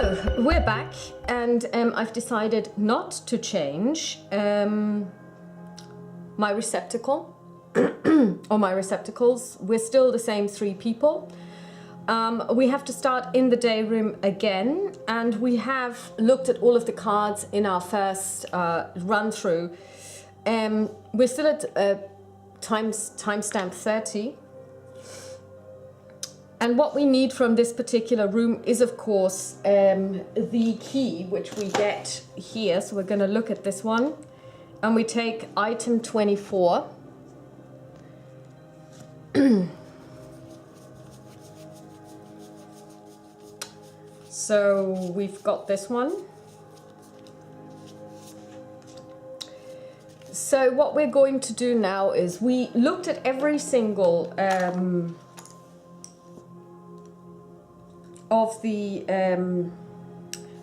So we're back, and I've decided not to change my receptacle or my receptacles. We're still the same 3 people. We have to start in the day room again, and we have looked at all of the cards in our first run through. We're still at timestamp 30. And what we need from this particular room is, of course, the key, which we get here. So we're going to look at this one. And we take item 24. So we've got this one. So what we're going to do now is we looked at every single of the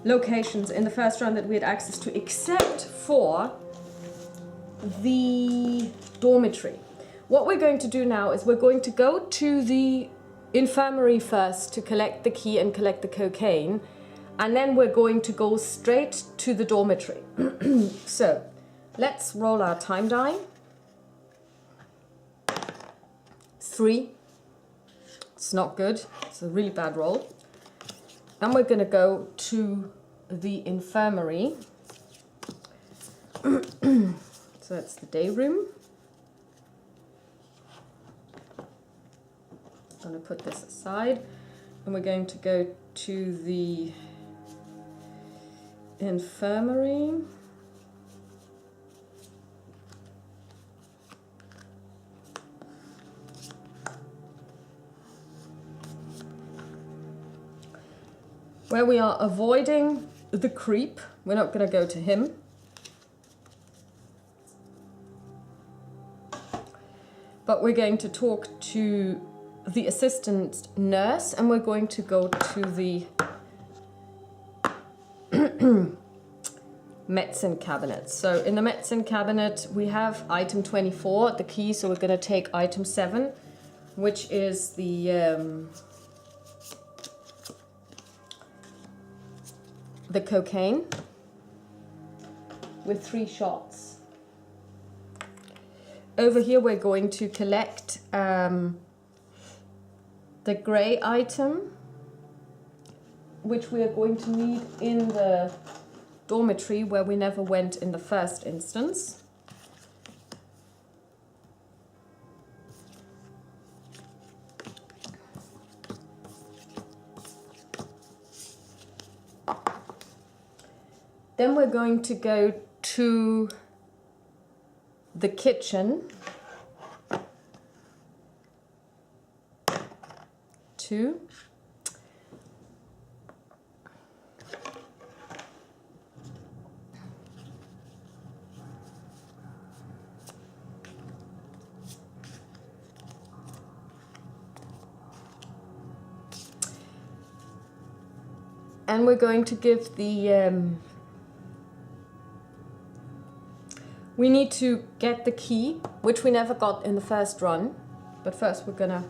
locations in the first round that we had access to, except for the dormitory. What we're going to do now is we're going to go to the infirmary first to collect the key and collect the cocaine, and then we're going to go straight to the dormitory. So let's roll our time die. 3. It's not good. It's a really bad roll. And we're going to go to the infirmary. So that's the day room. I'm going to put this aside. And we're going to go to the infirmary. Where we are avoiding the creep. We're not going to go to him. But we're going to talk to the assistant nurse, and we're going to go to the medicine cabinet. So in the medicine cabinet, we have item 24, the key, so we're going to take item 7, which is the cocaine with 3 shots. Over here we're going to collect the grey item, which we are going to need in the dormitory where we never went in the first instance. Then we're going to go to the kitchen. 2. And we're going to give the we need to get the key, which we never got in the first run. But first we're gonna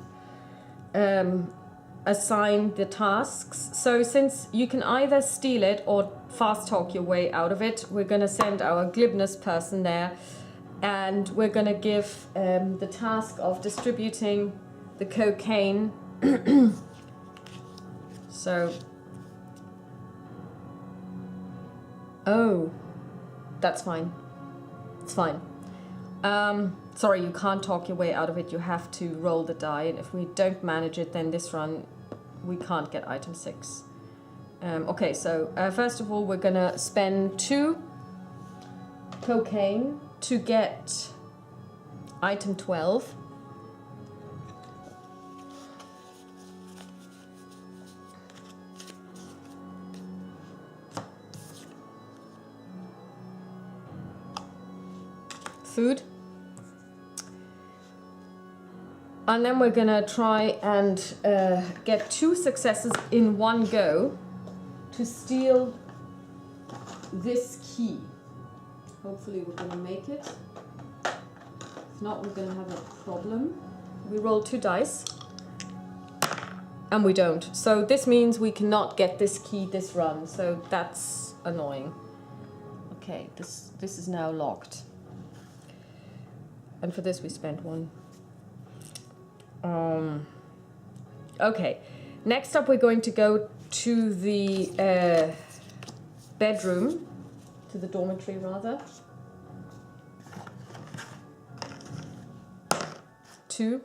assign the tasks. So since you can either steal it or fast talk your way out of it, we're gonna send our glibness person there, and we're gonna give the task of distributing the cocaine. So, oh, that's fine. It's fine. Sorry, you can't talk your way out of it. You have to roll the die, and if we don't manage it, then this run we can't get item 6. Okay, so first of all, we're gonna spend 2 cocaine to get item 12. Food. And then we're gonna try and get 2 successes in one go to steal this key. Hopefully we're gonna make it. If not, we're gonna have a problem. We roll 2 dice. And we don't. So this means we cannot get this key this run. So that's annoying. Okay, this is now locked. And for this we spent one. Okay, next up we're going to go to the bedroom, to the dormitory rather. 2.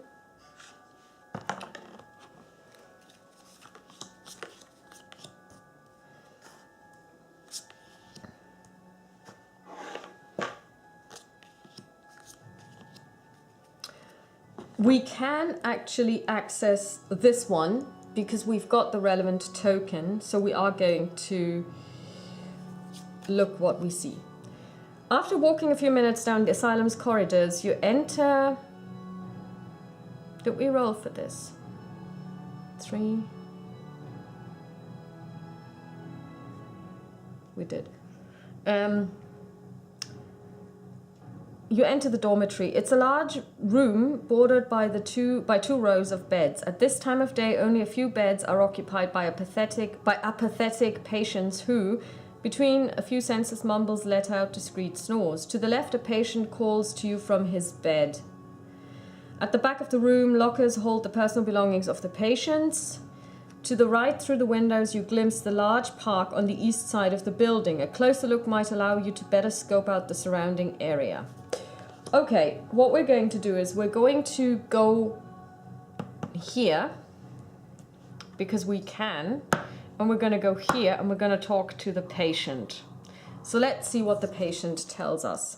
We can actually access this one because we've got the relevant token, so we are going to look what we see. After walking a few minutes down the asylum's corridors, you enter... Did we roll for this? 3. We did. You enter the dormitory. It's a large room bordered by two rows of beds. At this time of day, only a few beds are occupied by apathetic patients who, between a few senseless mumbles, let out discreet snores. To the left, a patient calls to you from his bed. At the back of the room, lockers hold the personal belongings of the patients. To the right, through the windows, you glimpse the large park on the east side of the building. A closer look might allow you to better scope out the surrounding area. Okay, what we're going to do is we're going to go here, because we can, and we're going to go here, and we're going to talk to the patient. So let's see what the patient tells us.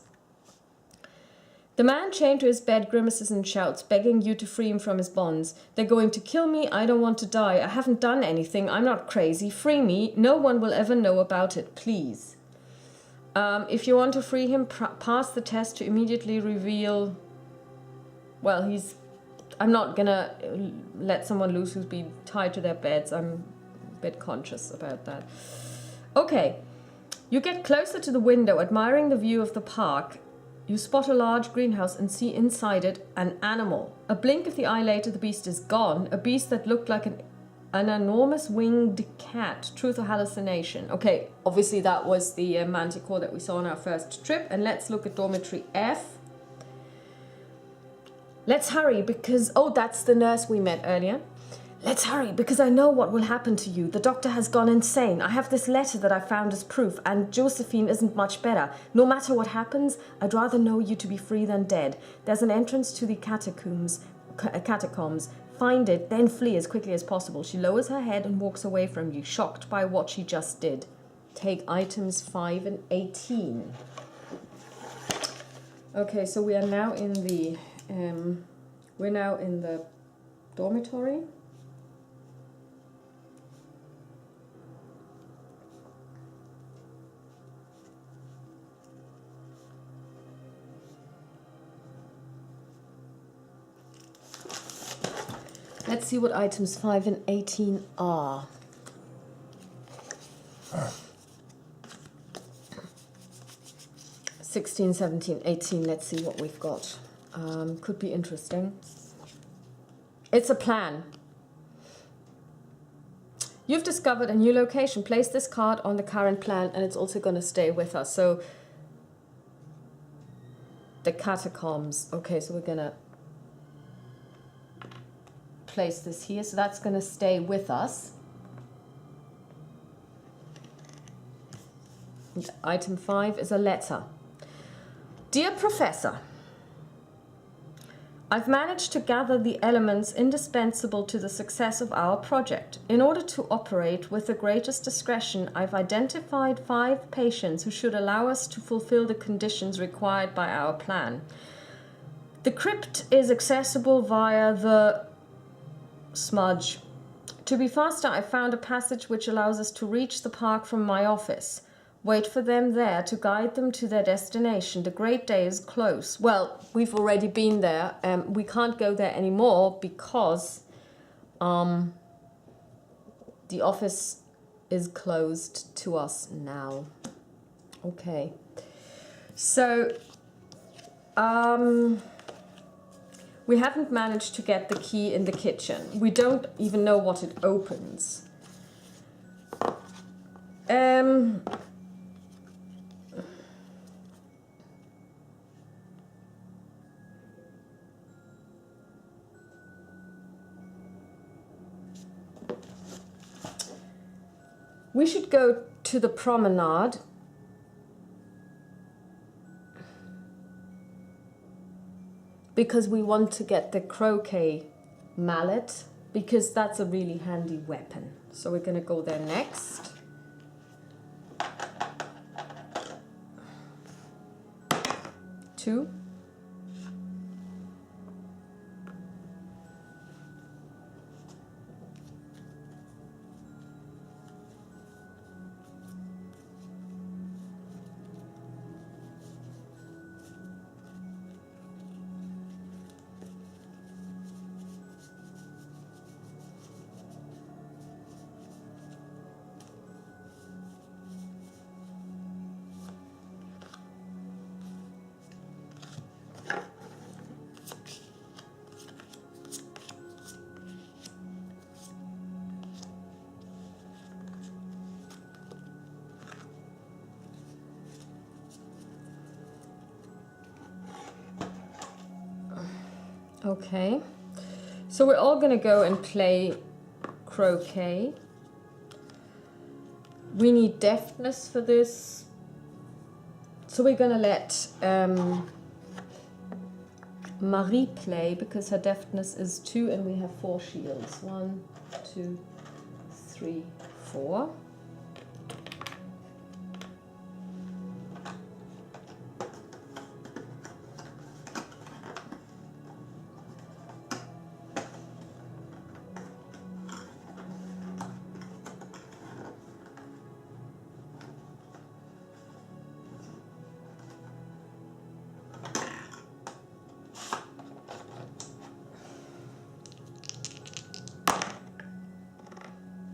The man chained to his bed grimaces and shouts, begging you to free him from his bonds. They're going to kill me. I don't want to die. I haven't done anything. I'm not crazy. Free me. No one will ever know about it. Please. If you want to free him, pass the test to immediately reveal... Well, I'm not gonna let someone loose who's been tied to their beds. I'm a bit conscious about that. Okay. You get closer to the window, admiring the view of the park. You spot a large greenhouse and see inside it an animal. A blink of the eye later, the beast is gone. A beast that looked like an enormous winged cat. Truth or hallucination? Okay, obviously that was the manticore that we saw on our first trip. And let's look at dormitory F. Let's hurry because... Oh, that's the nurse we met earlier. Let's hurry because I know what will happen to you. The doctor has gone insane. I have this letter that I found as proof, and Josephine isn't much better. No matter what happens, I'd rather know you to be free than dead. There's an entrance to the catacombs. Find it, then flee as quickly as possible. She lowers her head and walks away from you, shocked by what she just did. Take items 5 and 18. Okay, so we are now in the dormitory. Let's see what items 5 and 18 are. 16, 17, 18. Let's see what we've got. Could be interesting. It's a plan. You've discovered a new location. Place this card on the current plan and it's also going to stay with us. So the catacombs. Okay, so we're going to place this here. So that's going to stay with us. And item 5 is a letter. Dear Professor, I've managed to gather the elements indispensable to the success of our project. In order to operate with the greatest discretion, I've identified 5 patients who should allow us to fulfill the conditions required by our plan. The crypt is accessible via the smudge. To be faster, I found a passage which allows us to reach the park from my office. Wait for them there to guide them to their destination. The great day is close. Well, we've already been there. We can't go there anymore because the office is closed to us now. Okay. So We haven't managed to get the key in the kitchen. We don't even know what it opens. We should go to the promenade. Because we want to get the croquet mallet, because that's a really handy weapon. So we're going to go there next. Two. Okay, so we're all going to go and play croquet. We need deftness for this. So we're going to let Marie play because her deftness is 2 and we have 4 shields. 1, 2, 3, 4.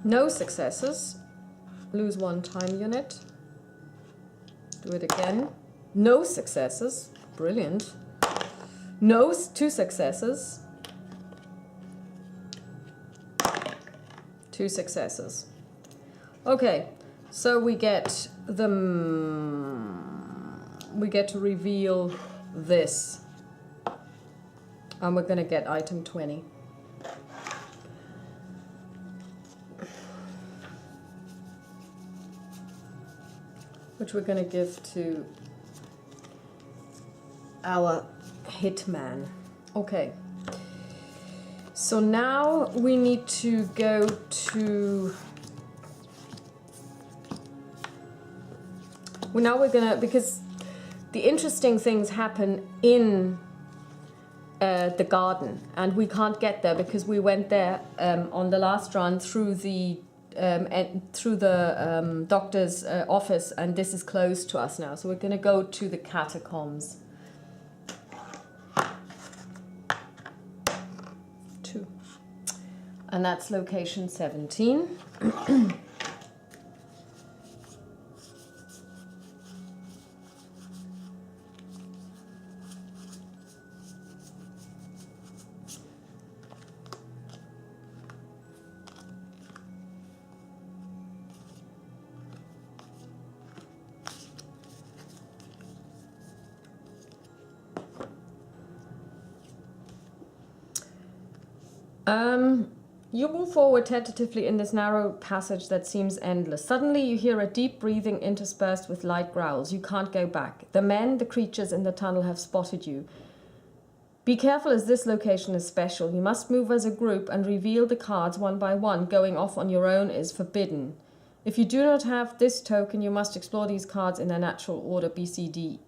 No successes. Lose 1 time unit. Do it again. No successes. Brilliant. No, 2 successes. 2 successes. Okay, so we get the... We get to reveal this. And we're going to get item 20. Which we're going to give to our hitman. Okay. So now we need to go to... Well, now we're going to... Because the interesting things happen in the garden. And we can't get there because we went there on the last run through the doctor's office, and this is closed to us now. So we're going to go to the catacombs. 2. And that's location 17. You move forward tentatively in this narrow passage that seems endless. Suddenly you hear a deep breathing interspersed with light growls. You can't go back. The men, the creatures in the tunnel have spotted you. Be careful, as this location is special. You must move as a group and reveal the cards one by one. Going off on your own is forbidden. If you do not have this token, you must explore these cards in their natural order, B, C, D,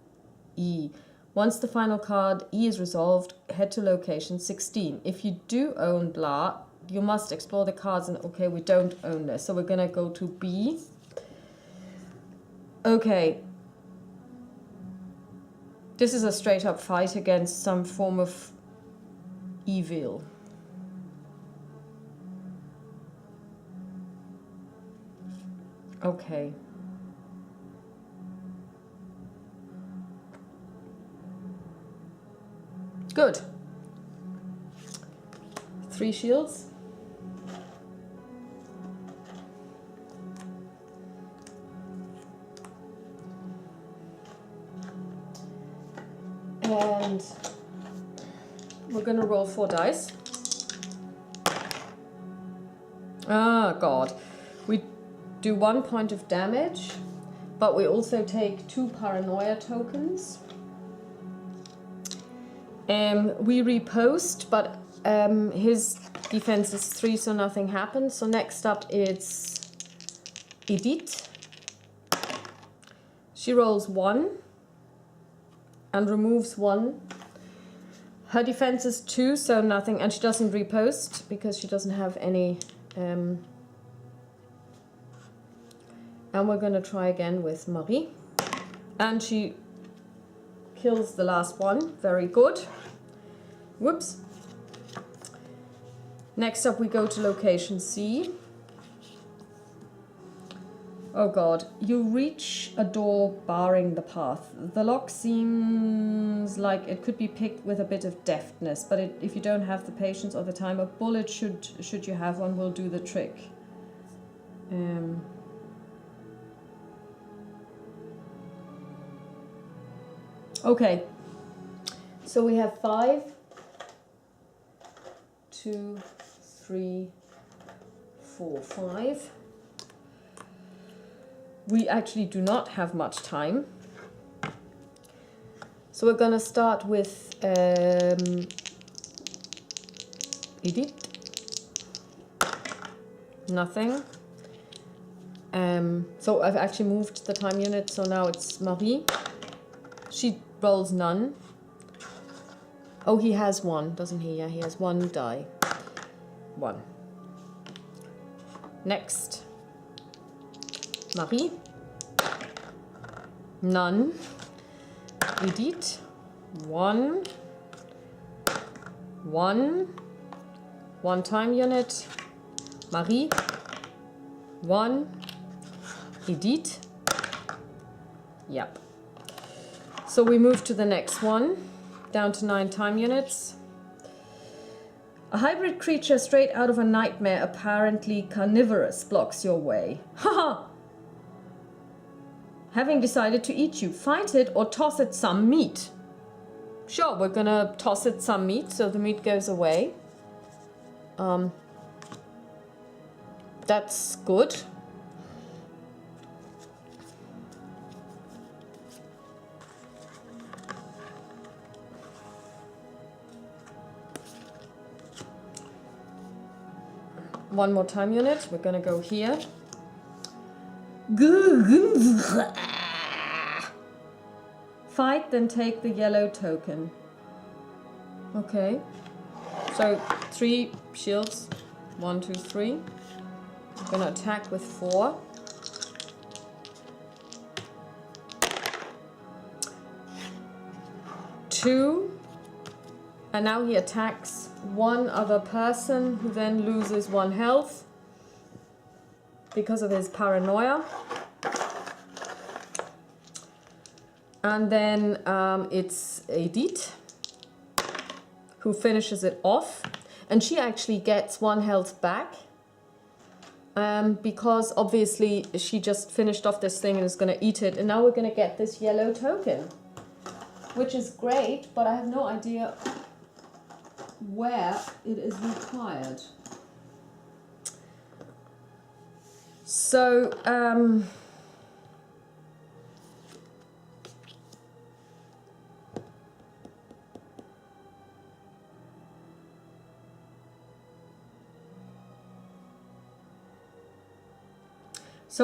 E. Once the final card, E, is resolved, head to location 16. If you do own blah, you must explore the cards, and okay, we don't own this, so we're gonna go to B. Okay. This is a straight up fight against some form of evil. Okay. Good. 3 shields. And we're gonna roll 4 dice. Ah, God. We do 1 point of damage, but we also take 2 paranoia tokens. We repost, but his defense is 3, so nothing happens. So next up it's Edith. She rolls 1 and removes 1. Her defense is 2, so nothing, and she doesn't repost because she doesn't have any. And we're gonna try again with Marie. And she kills the last one. Very good. Whoops. Next up we go to location C. Oh God, you reach a door barring the path. The lock seems like it could be picked with a bit of deftness, but if you don't have the patience or the time, a bullet, should you have one, will do the trick. Okay, so we have 5, 2, 3, 4, 5. We actually do not have much time. So we're gonna start with Edith. Nothing. So I've actually moved the time unit, so now it's Marie. She rolls none. Oh, he has 1, doesn't he? Yeah, he has 1 die. 1. Next. Marie. None. Edith. 1. 1. 1 time unit. Marie. 1. Edith. Yep. So we move to the next one. Down to 9 time units. A hybrid creature straight out of a nightmare, apparently carnivorous, blocks your way. Haha! Having decided to eat you, fight it or toss it some meat. Sure, we're gonna toss it some meat so the meat goes away. That's good. One more time unit. We're gonna go here. Fight, then take the yellow token. Okay. So 3 shields. 1, 2, 3. I'm gonna attack with 4. Two. And now he attacks one other person who then loses 1 health because of his paranoia. And then it's Edith who finishes it off. And she actually gets 1 health back because obviously she just finished off this thing and is going to eat it. And now we're going to get this yellow token, which is great, but I have no idea where it is required. So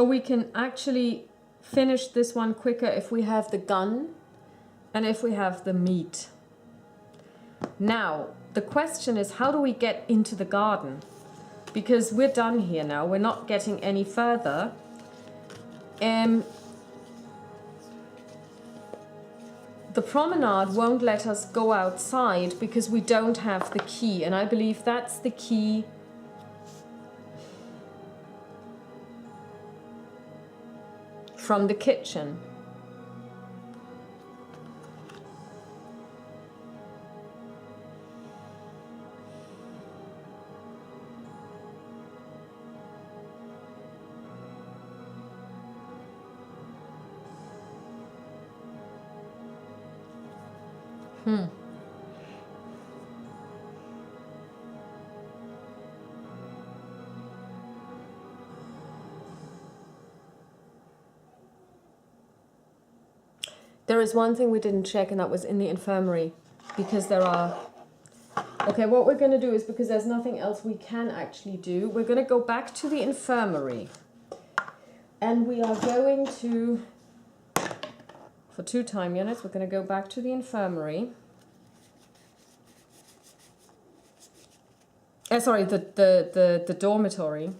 we can actually finish this one quicker if we have the gun and if we have the meat. Now, the question is, how do we get into the garden? Because we're done here now. We're not getting any further. The promenade won't let us go outside because we don't have the key. And I believe that's the key from the kitchen. There is one thing we didn't check, and that was in the infirmary, because there are... Okay, what we're going to do is, because there's nothing else we can actually do, we're going to go back to the infirmary. And we are going to, for 2 time units, we're going to go back to the infirmary. Sorry, the dormitory.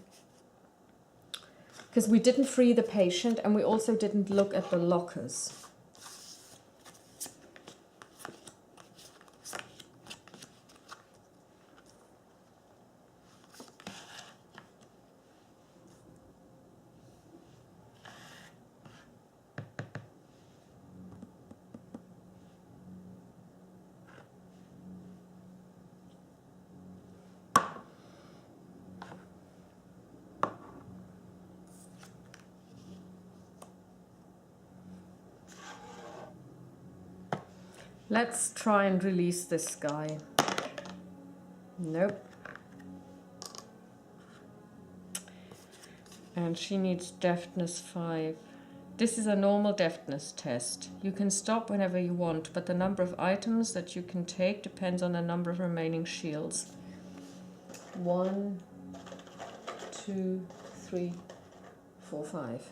Because we didn't free the patient, and we also didn't look at the lockers. Let's try and release this guy. Nope. And she needs deftness 5. This is a normal deftness test. You can stop whenever you want, but the number of items that you can take depends on the number of remaining shields. 1, 2, 3, 4, 5.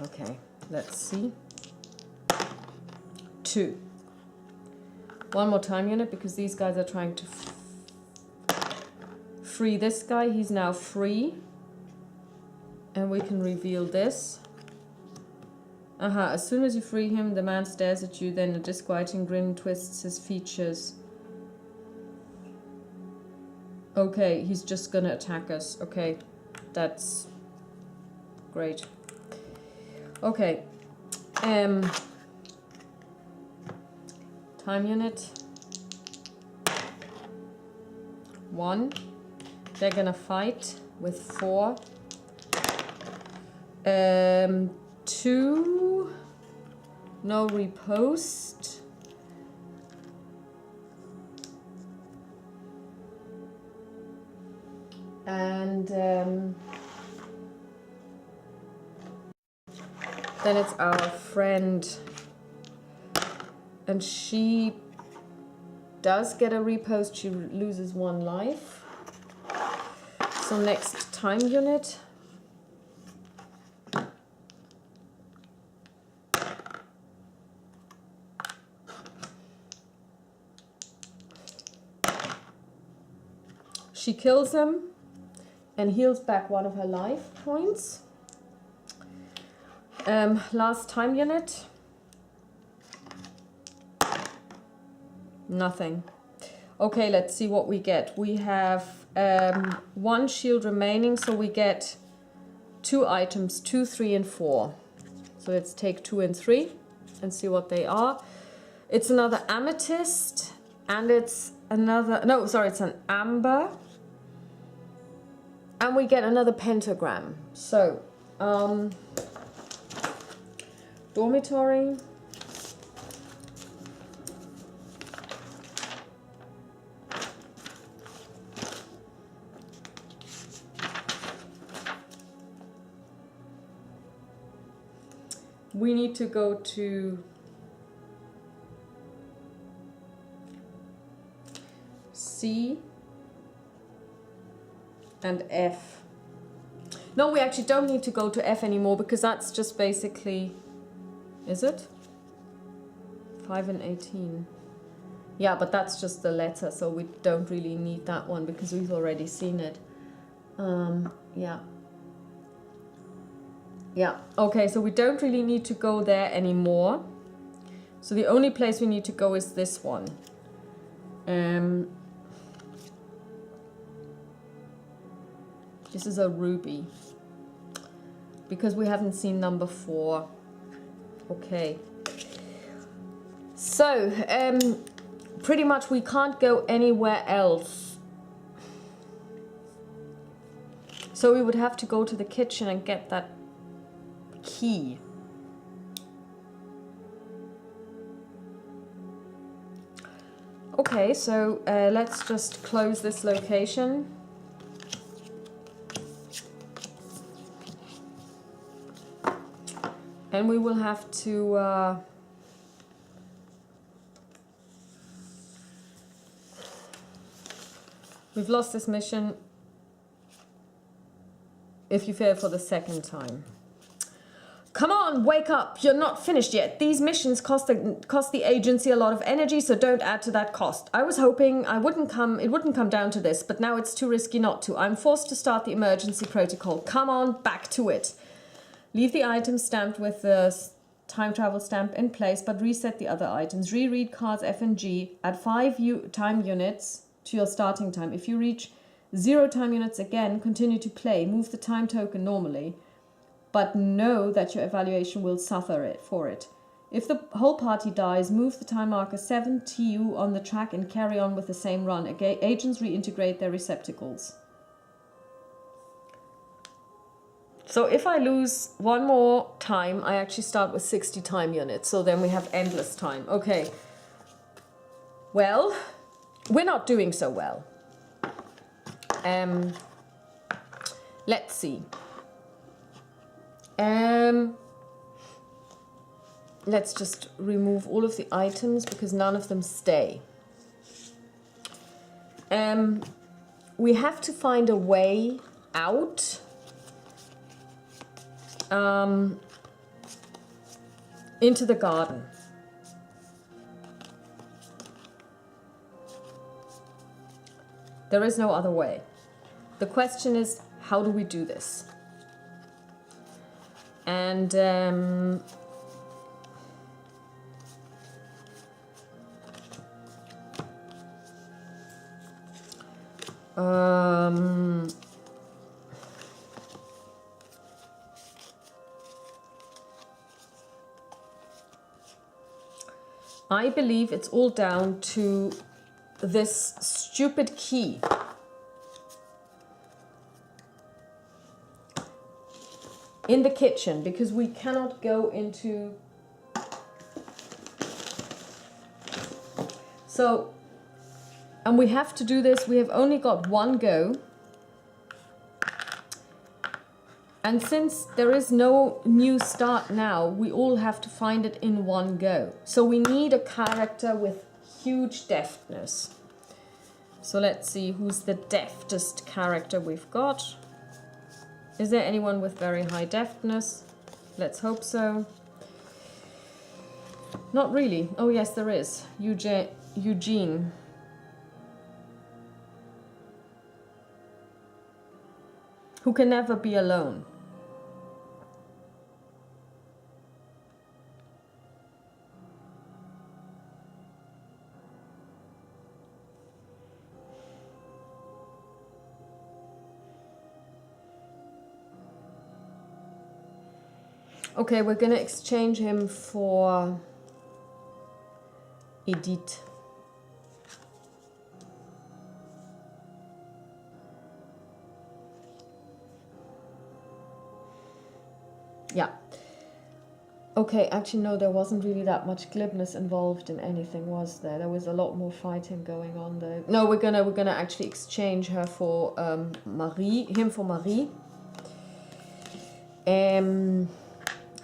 Okay, let's see. 2. One more time unit, because these guys are trying to free this guy. He's now free. And we can reveal this. As soon as you free him, the man stares at you, then a disquieting grin twists his features. Okay, he's just gonna attack us. Okay, that's great. Okay. Time unit. 1. They're gonna fight with 4. 2. No repost. And then it's our friend. And she does get a repost. She loses 1 life. So next time unit. She kills him and heals back 1 of her life points. Last time unit. Nothing. Okay, let's see what we get. We have 1 shield remaining, so we get 2 items, 2, 3, and 4. So let's take 2 and 3 and see what they are. It's another amethyst, and it's another, no, sorry, it's an amber. And we get another pentagram. So, dormitory. We need to go to C and F. No, we actually don't need to go to F anymore, because that's just basically, is it? 5 and 18. Yeah, but that's just the letter, so we don't really need that one because we've already seen it. Yeah. Yeah, okay, so we don't really need to go there anymore. So the only place we need to go is this one. This is a ruby. Because we haven't seen number 4. Okay. So, pretty much we can't go anywhere else. So we would have to go to the kitchen and get that key. Okay, so let's just close this location. And we will have to we've lost this mission if you fail for the second time. Come on, wake up, you're not finished yet. These missions cost the agency a lot of energy, so don't add to that cost. I was hoping it wouldn't come down to this, but now it's too risky not to. I'm forced to start the emergency protocol. Come on, back to it. Leave the items stamped with the time travel stamp in place, but reset the other items. Reread cards F and G. Add 5 time units to your starting time. If you reach 0 time units again, continue to play. Move the time token normally, but know that your evaluation will suffer for it. If the whole party dies, move the time marker 7 TU on the track and carry on with the same run. Agents reintegrate their receptacles. So if I lose one more time, I actually start with 60 time units. So then we have endless time. Okay. Well, we're not doing so well. Let's see. Let's just remove all of the items because none of them stay. We have to find a way out. Into the garden. There is no other way. The question is, how do we do this? And I believe it's all down to this stupid key. In the kitchen, because we cannot go into... So, and we have to do this, we have only got one go. And since there is no new start now, we all have to find it in one go. So we need a character with huge deftness. So let's see who's the deftest character we've got. Is there anyone with very high deftness? Let's hope so. Not really. Oh yes, there is. Eugene. Who can never be alone. Okay, we're gonna exchange him for Edith. Yeah. Okay, actually no, there wasn't really that much glibness involved in anything, was there? There was a lot more fighting going on though. No, we're gonna actually exchange her for him for Marie.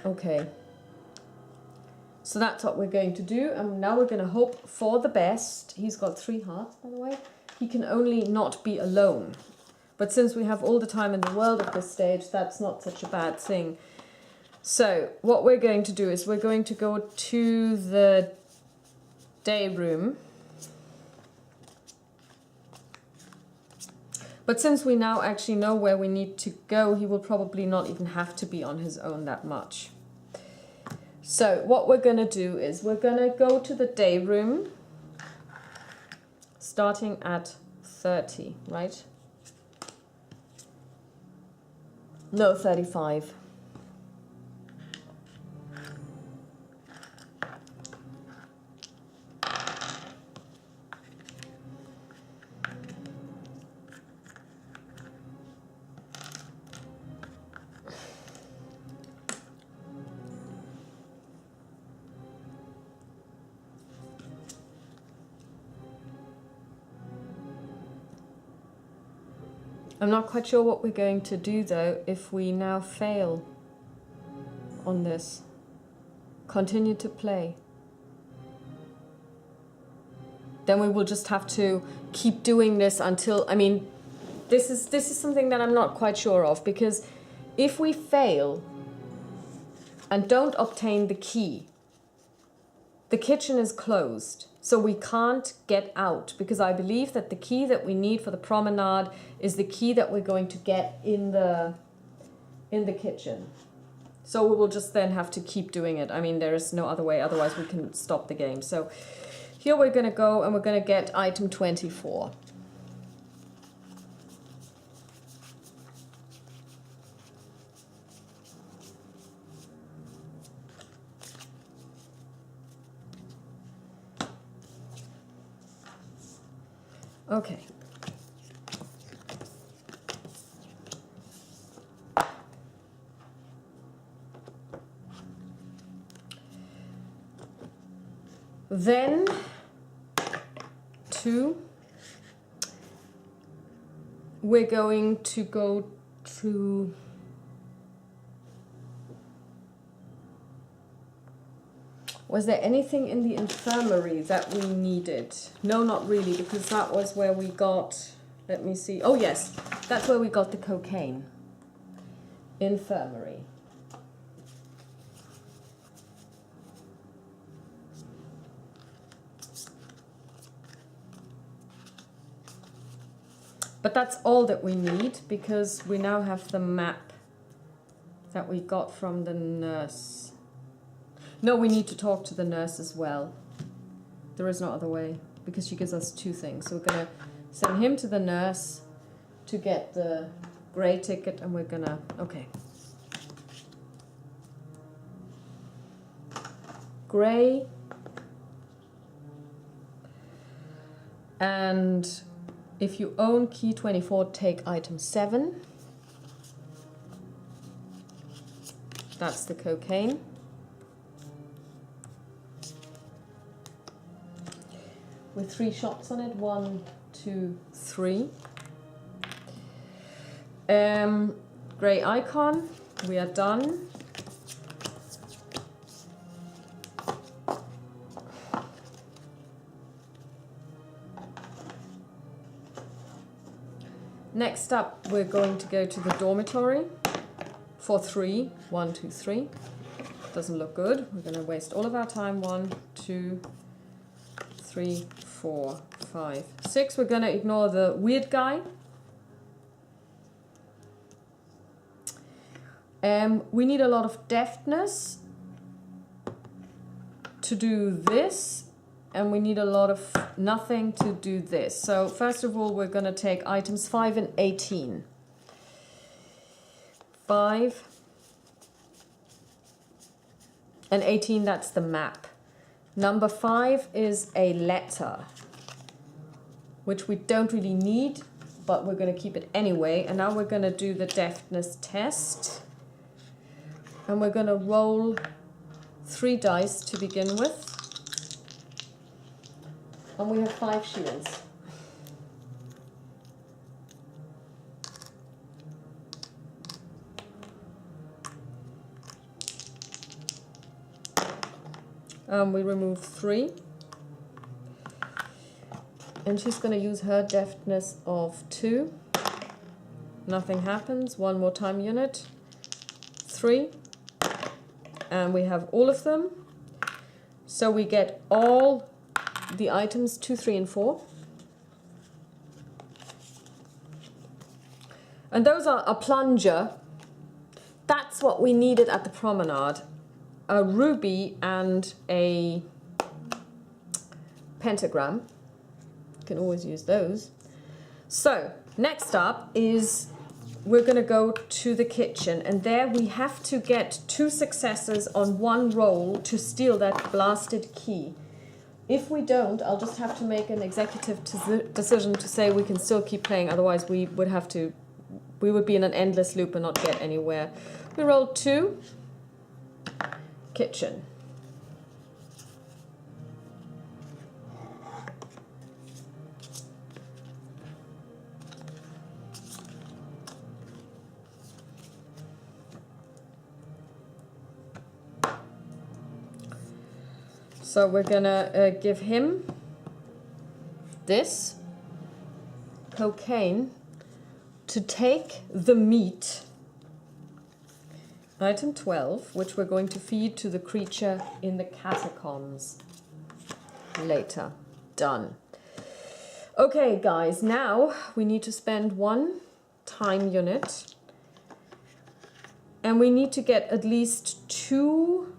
Okay. So that's what we're going to do, and now we're going to hope for the best. He's got 3 hearts, by the way. He can only not be alone. But since we have all the time in the world at this stage, that's not such a bad thing. So what we're going to do is we're going to go to the day room. But since we now actually know where we need to go, he will probably not even have to be on his own that much. So what we're going to do is we're going to go to the day room, starting at 30, right? No, 35. I'm not quite sure what we're going to do though if we now fail on this. Continue to play. Then we will just have to keep doing this until, I mean, this is something that I'm not quite sure of, because if we fail and don't obtain the key, the kitchen is closed, so we can't get out, because I believe that the key that we need for the promenade is the key that we're going to get in the kitchen. So we will just then have to keep doing it. I mean, there is no other way, otherwise we can stop the game. So here we're going to go and we're going to get item 24. Okay. Then we're going to go to was there anything in the infirmary that we needed? No, not really, because that was where we got, let me see. Oh yes, that's where we got the cocaine. Infirmary. But that's all that we need, because we now have the map that we got from the nurse. No, we need to talk to the nurse as well. There is no other way, because she gives us two things. So we're going to send him to the nurse to get the grey ticket, and we're going to... Okay. Grey. And... if you own key 24, take item 7. That's the cocaine. With 3 shots on it. 1, 2, 3. Grey icon. We are done. Next up, we're going to go to the dormitory for 3. 1, 2, 3. Doesn't look good. We're going to waste all of our time. 1, 2, 3, 4, 5, 6. We're going to ignore the weird guy. We need a lot of deftness to do this. And we need a lot of nothing to do this. So first of all, we're going to take items 5 and 18. 5 and 18, that's the map. Number 5 is a letter, which we don't really need, but we're going to keep it anyway. And now we're going to do the deftness test. And we're going to roll 3 dice to begin with. And we have 5 shields. We remove 3. And she's going to use her deftness of 2. Nothing happens. 1 more time unit. 3. And we have all of them. So we get all the items 2, 3, and 4. And those are a plunger. That's what we needed at the promenade. A ruby and a pentagram. You can always use those. So next up is we're going to go to the kitchen, and there we have to get 2 successes on 1 roll to steal that blasted key. If we don't, I'll just have to make an executive decision to say we can still keep playing, otherwise we would be in an endless loop and not get anywhere. We rolled 2. Kitchen. So we're gonna give him this cocaine to take the meat, item 12, which we're going to feed to the creature in the catacombs later. Done. Okay, guys, now we need to spend 1 time unit, and we need to get at least 2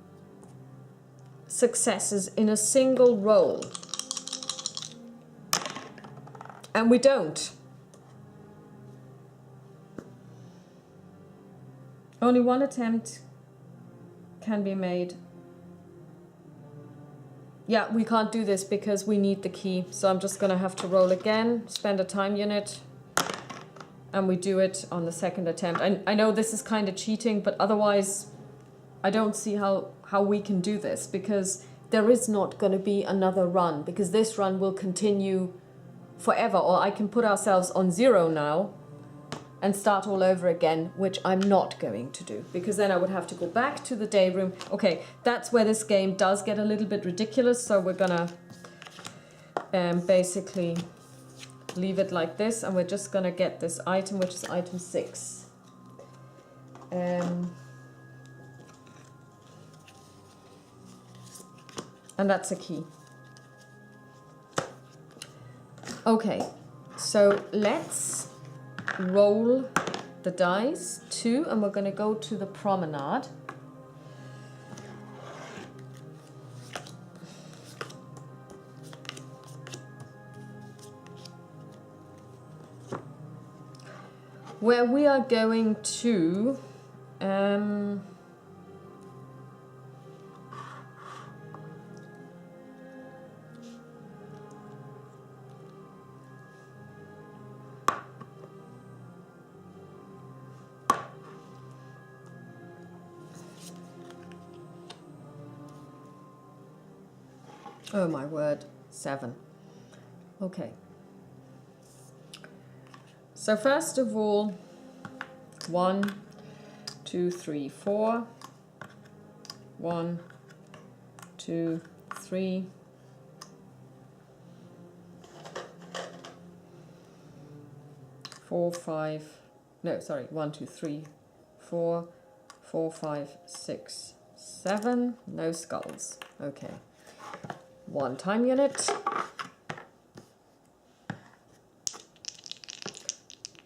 successes in a single roll. And we don't. Only 1 attempt can be made. Yeah, we can't do this because we need the key. So I'm just gonna have to roll again, spend a time unit, and we do it on the 2nd attempt. I know this is kind of cheating, but otherwise I don't see how we can do this, because there is not gonna be another run, because this run will continue forever. Or I can put ourselves on 0 now and start all over again, which I'm not going to do, because then I would have to go back to the day room. Okay, that's where this game does get a little bit ridiculous, so we're gonna basically leave it like this, and we're just gonna get this item, which is item 6. And that's a key. Okay, so let's roll the dice 2, and we're going to go to the promenade. Where we are going to oh my word, 7. Okay. So first of all, 1, 2, 3, 4. 1, 2, 3. 4, 5. No, sorry. 1, 2, 3, 4. 4, 5, 6, 7. No skulls. Okay. 1 time unit.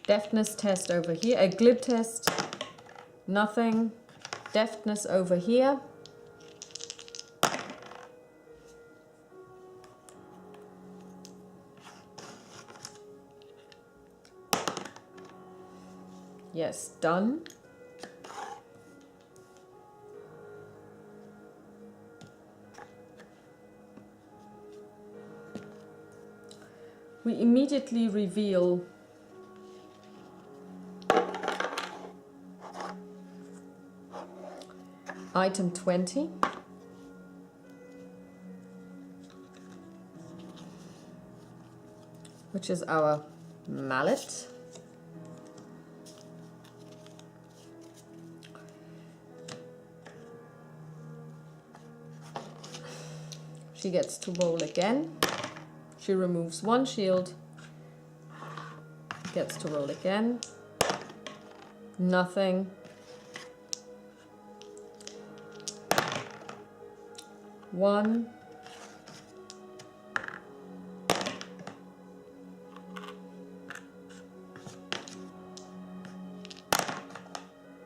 Deftness test over here. A glib test. Nothing. Deftness over here. Yes, done. We immediately reveal item 20, which is our mallet. She gets to roll again. She removes 1 shield, gets to roll again. Nothing. One.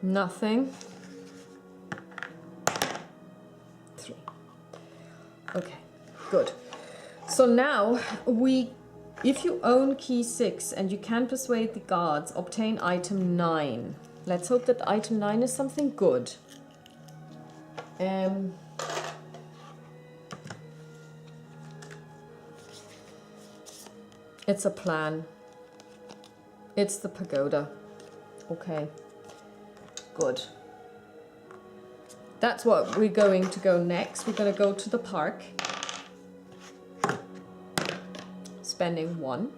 Nothing. 3. Okay, good. So now if you own key 6 and you can persuade the guards, obtain item 9. Let's hope that item 9 is something good. It's a plan. It's the pagoda. Okay, good. That's what we're going to go next. We're going to go to the park. Spending 1.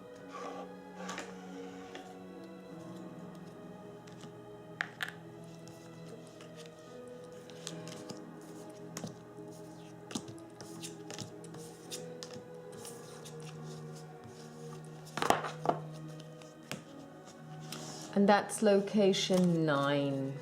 And that's location 9.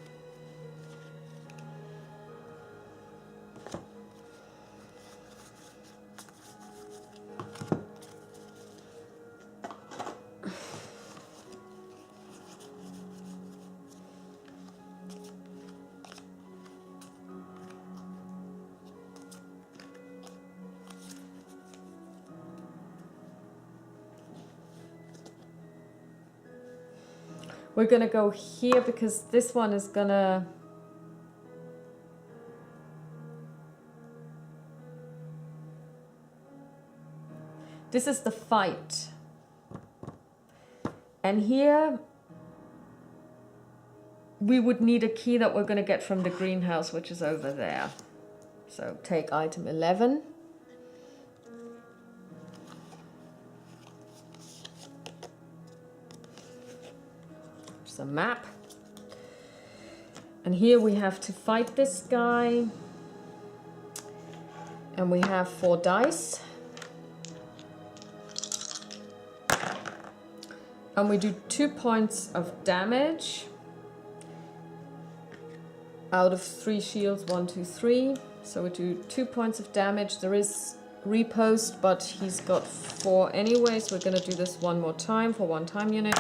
We're gonna go here because this one is gonna... This is the fight. And here we would need a key that we're gonna get from the greenhouse, which is over there. So take item 11. A map, and here we have to fight this guy, and we have 4 dice, and we do 2 points of damage out of 3 shields, 1, 2, 3. So we do 2 points of damage. There is repost, but he's got 4 anyway, so we're going to do this one more time for 1 time unit.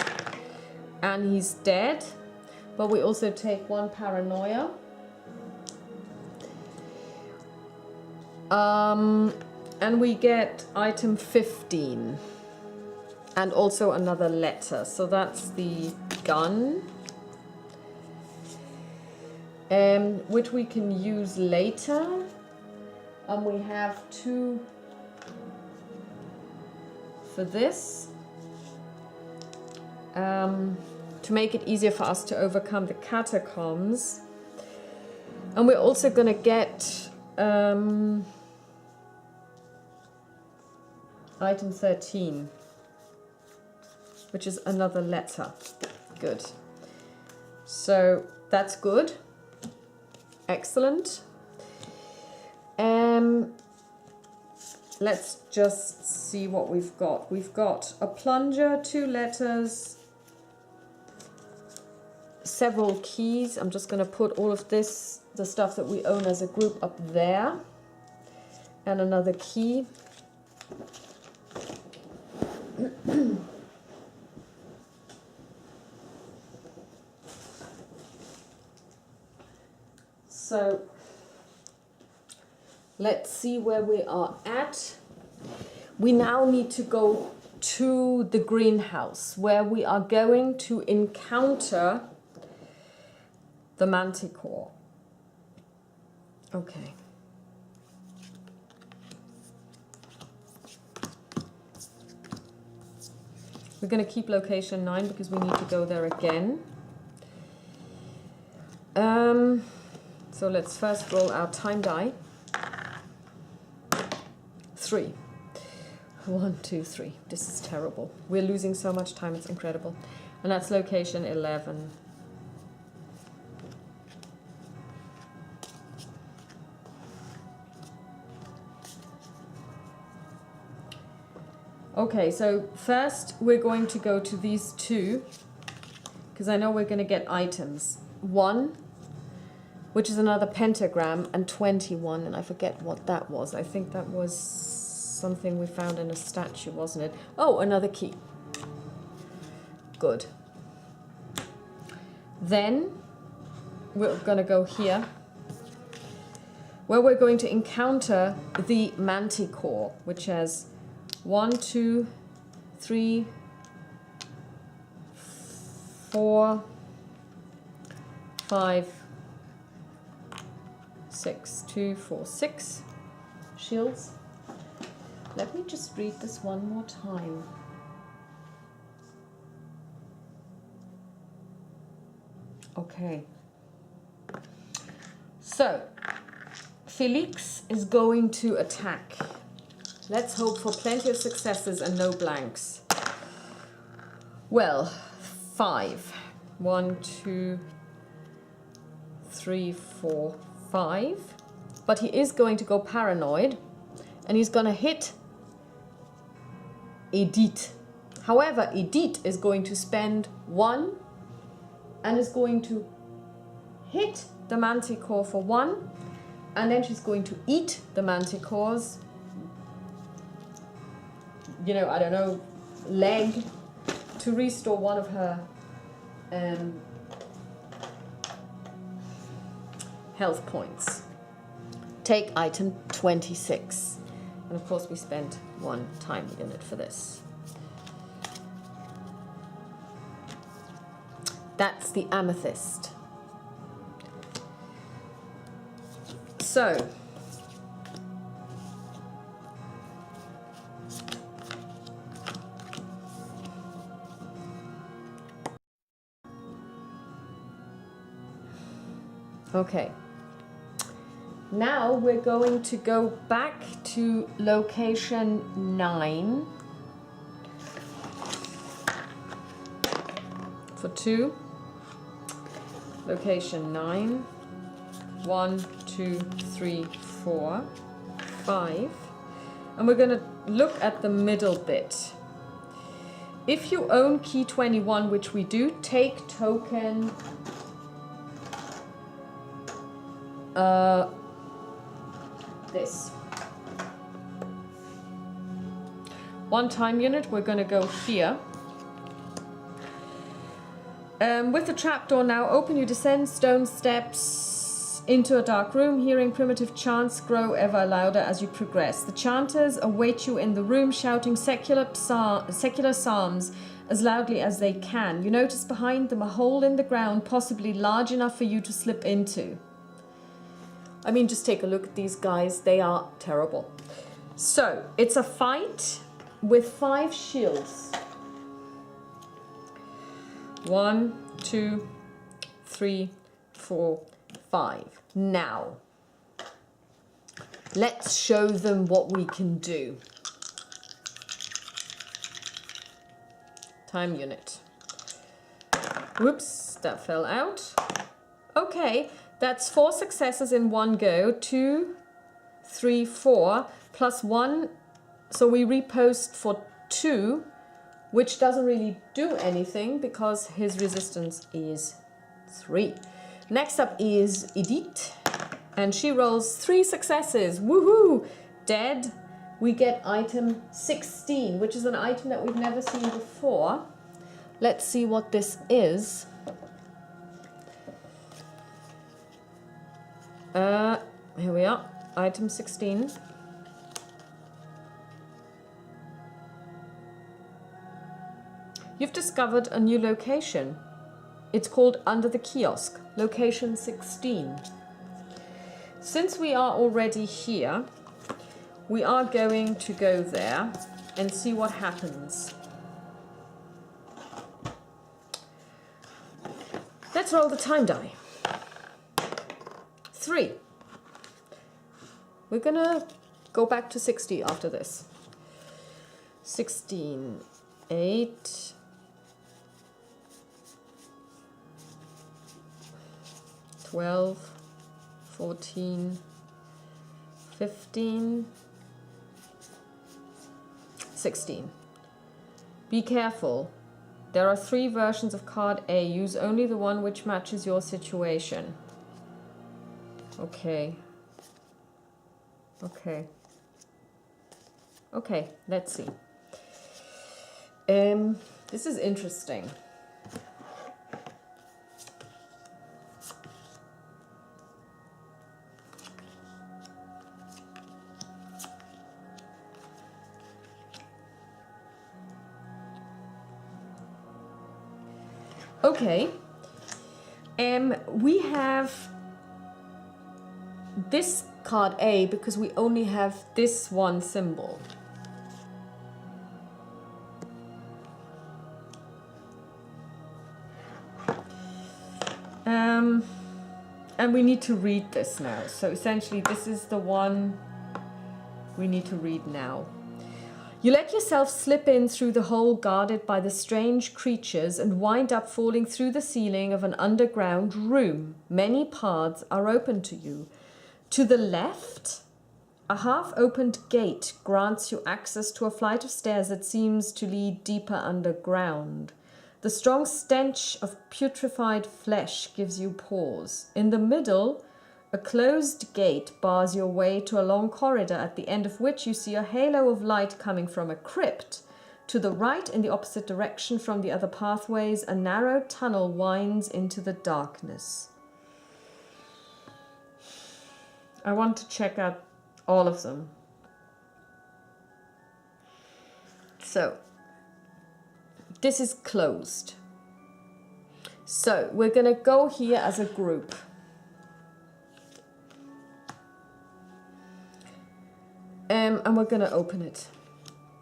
And he's dead, but we also take 1 paranoia. And we get item 15. And also another letter. So that's the gun. Which we can use later. And we have 2 for this. To make it easier for us to overcome the catacombs. And we're also going to get item 13, which is another letter. Good. So that's good. Excellent. Let's just see what we've got. We've got a plunger, 2 letters, several keys. I'm just going to put all of this, the stuff that we own as a group, up there. And another key. So let's see where we are at. We now need to go to the greenhouse, where we are going to encounter the manticore. Okay. We're going to keep location 9 because we need to go there again. So let's first roll our time die. 3. 1, 2, 3. This is terrible. We're losing so much time, it's incredible. And that's location 11. Okay, so first we're going to go to these 2, because I know we're going to get items. 1, which is another pentagram, and 21, and I forget what that was. I think that was something we found in a statue, wasn't it? Oh, another key. Good. Then we're going to go here, where we're going to encounter the manticore, which has 1, 2, 3, 4, 5, 6, 2, 4, 6 shields. Let me just read this one more time. Okay. So, Felix is going to attack. Let's hope for plenty of successes and no blanks. Well, 5. 1, 2, 3, 4, 5. But he is going to go paranoid, and he's going to hit Edith. However, Edith is going to spend 1 and is going to hit the manticore for 1, and then she's going to eat the manticore's, you know, I don't know, leg to restore 1 of her health points. Take item 26. And of course we spent 1 time unit for this. That's the amethyst. So, okay. Now we're going to go back to location 9 for 2. Location 9. 1, 2, 3, 4, 5. And we're going to look at the middle bit. If you own key 21, which we do, take token this. 1 time unit, we're going to go here. With the trapdoor now open, you descend stone steps into a dark room, hearing primitive chants grow ever louder as you progress. The chanters await you in the room, shouting secular psalms as loudly as they can. You notice behind them a hole in the ground, possibly large enough for you to slip into. I mean, just take a look at these guys. They are terrible. So, it's a fight with 5 shields. 1, 2, 3, 4, 5. Now, let's show them what we can do. Time unit. Whoops, that fell out. Okay, that's 4 successes in one go. 2, 3, 4, plus 1. So we repost for 2, which doesn't really do anything because his resistance is 3. Next up is Edith, and she rolls 3 successes. Woohoo! Dead. We get item 16, which is an item that we've never seen before. Let's see what this is. Here we are, item 16. You've discovered a new location. It's called Under the Kiosk, location 16. Since we are already here, we are going to go there and see what happens. Let's roll the time die. 3. We're gonna go back to 60 after this. 16, 8, 12, 14, 15, 16. Be careful. There are 3 versions of card A. Use only the one which matches your situation. Okay. Okay. Okay, let's see. This is interesting. Okay. We have this card A because we only have this one symbol. And we need to read this now. So essentially this is the one we need to read now. You let yourself slip in through the hole guarded by the strange creatures and wind up falling through the ceiling of an underground room. Many paths are open to you. To the left, a half-opened gate grants you access to a flight of stairs that seems to lead deeper underground. The The strong stench of putrefied flesh gives you pause. In the middle, a closed gate bars your way to a long corridor, at the end of which you see a halo of light coming from a crypt. To the right, in the opposite direction from the other pathways, a narrow tunnel winds into the darkness. I want to check out all of them. So, this is closed. So, we're going to go here as a group. And we're going to open it.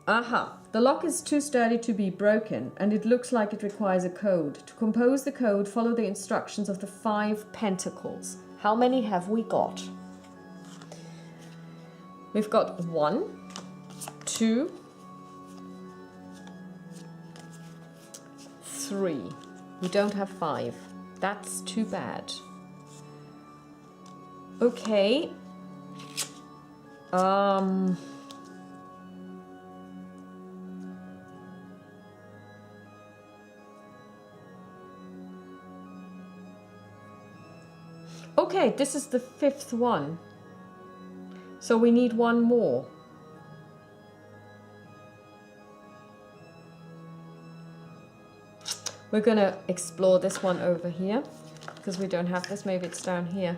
Aha! The lock is too sturdy to be broken, and it looks like it requires a code. To compose the code, follow the instructions of the 5 pentacles. How many have we got? We've got 1, 2, 3. We don't have 5. That's too bad. Okay. Okay, this is the 5th one. So we need 1 more. We're going to explore this one over here, because we don't have this. Maybe it's down here.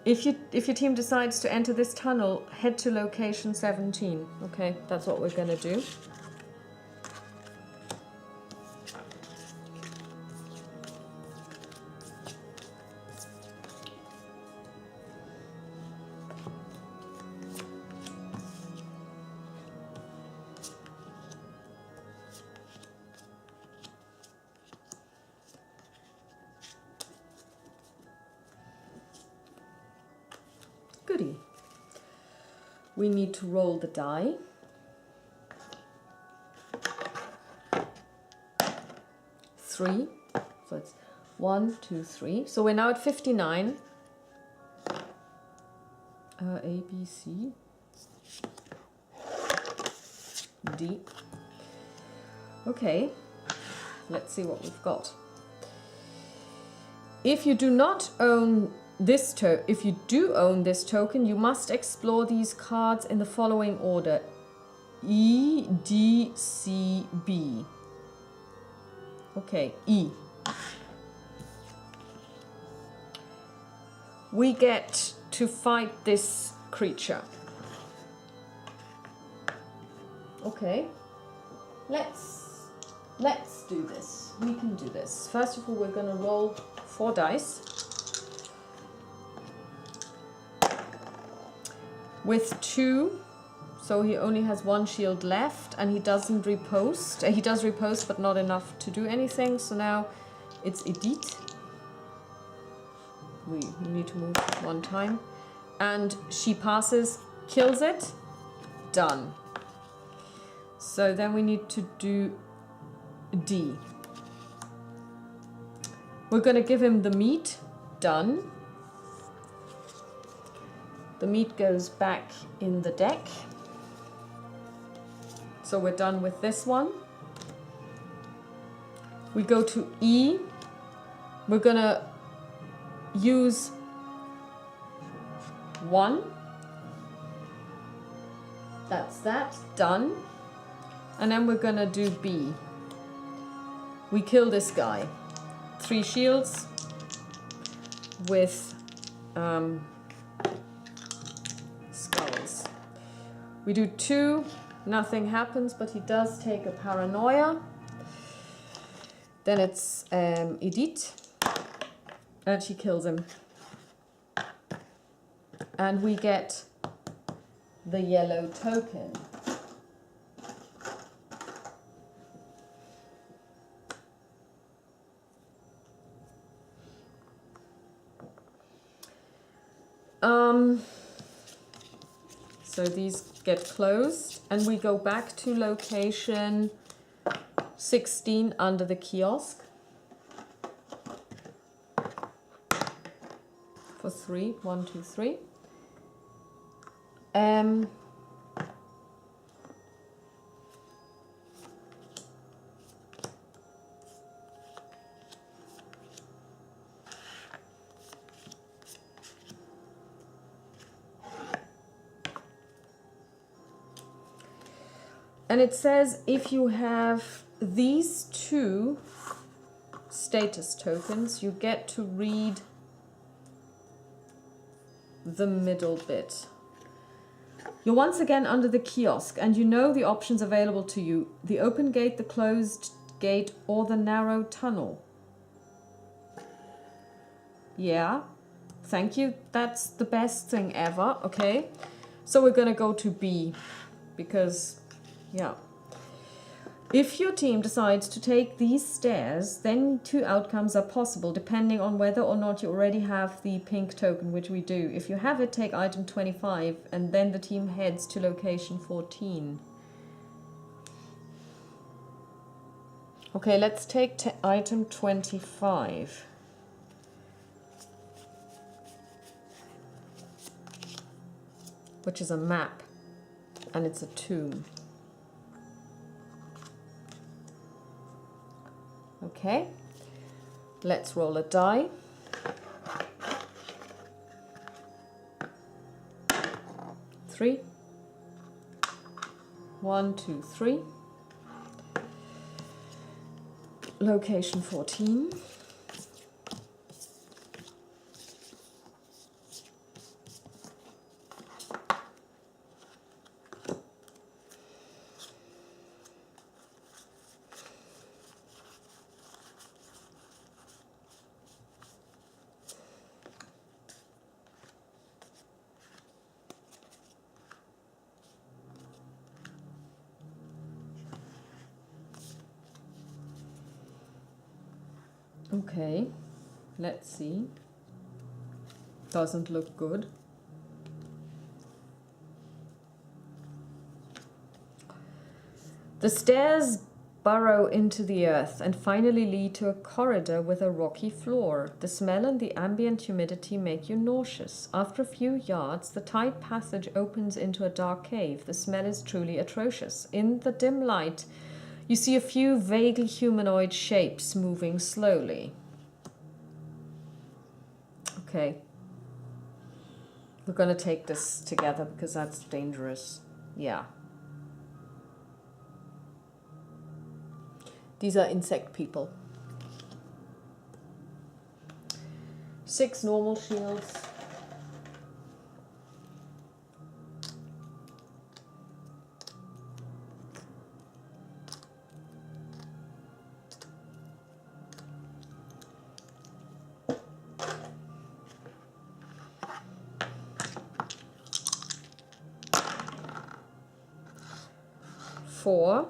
If your team decides to enter this tunnel, head to location 17. Okay, that's what we're going to do. Goody. We need to roll the die. Three. So it's 1, 2, 3. So we're now at 59. A, B, C, D. Okay. Let's see what we've got. If you do not own this if you do own this token, you must explore these cards in the following order: E, D, C, B. Okay, E. We get to fight this creature. Okay, let's do this. We can do this. First of all, we're going to roll 4 dice. With 2, so he only has 1 shield left, and he doesn't riposte. He does riposte, but not enough to do anything. So now it's Edith. We need to move 1 time, and she passes, kills it, done. So then we need to do D. We're going to give him the meat, done. The meat goes back in the deck. So we're done with this one. We go to E. We're gonna use 1. That's that, done. And then we're gonna do B. We kill this guy. 3 shields with skulls. We do 2, nothing happens, but he does take a paranoia. Then it's Edith, and she kills him. And we get the yellow token. So these get closed, and we go back to location 16 under the kiosk for 3. 1, 2, 3. And it says if you have these 2 status tokens, you get to read the middle bit. You're once again under the kiosk and you know the options available to you. The open gate, the closed gate, or the narrow tunnel. Yeah, thank you. That's the best thing ever, okay? So we're gonna go to B because, yeah. If your team decides to take these stairs, then 2 outcomes are possible depending on whether or not you already have the pink token, which we do. If you have it, take item 25 and then the team heads to location 14. Okay, let's take item 25. Which is a map and it's a tomb. Okay, let's roll a die. 3. 1, 2, 3. Location 14. Okay, let's see. Doesn't look good. The stairs burrow into the earth and finally lead to a corridor with a rocky floor. The smell and the ambient humidity make you nauseous. After a few yards, the tight passage opens into a dark cave. The smell is truly atrocious. In the dim light, you see a few vaguely humanoid shapes moving slowly. Okay. We're going to take this together because that's dangerous. Yeah. These are insect people. 6 normal shields. Four,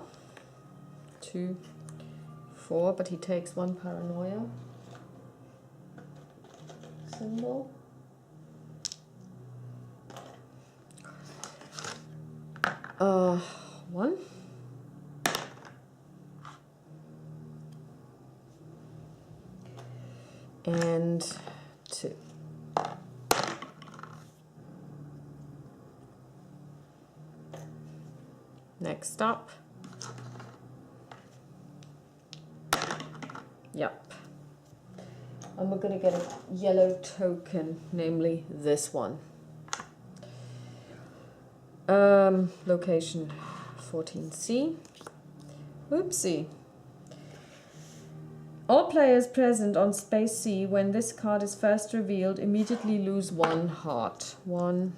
2, 4, but he takes 1 paranoia symbol. One. And 2. Next up. Yep. And we're going to get a yellow token, namely this one. Location 14C. Oopsie. All players present on space C when this card is first revealed immediately lose 1 heart. 1,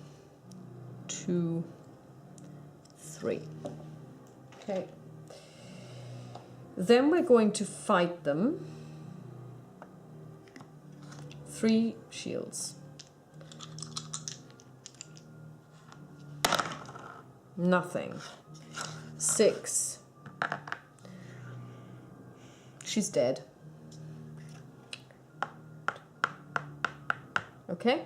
2, 3. Okay. Then we're going to fight them. 3 shields. Nothing. 6. She's dead. Okay.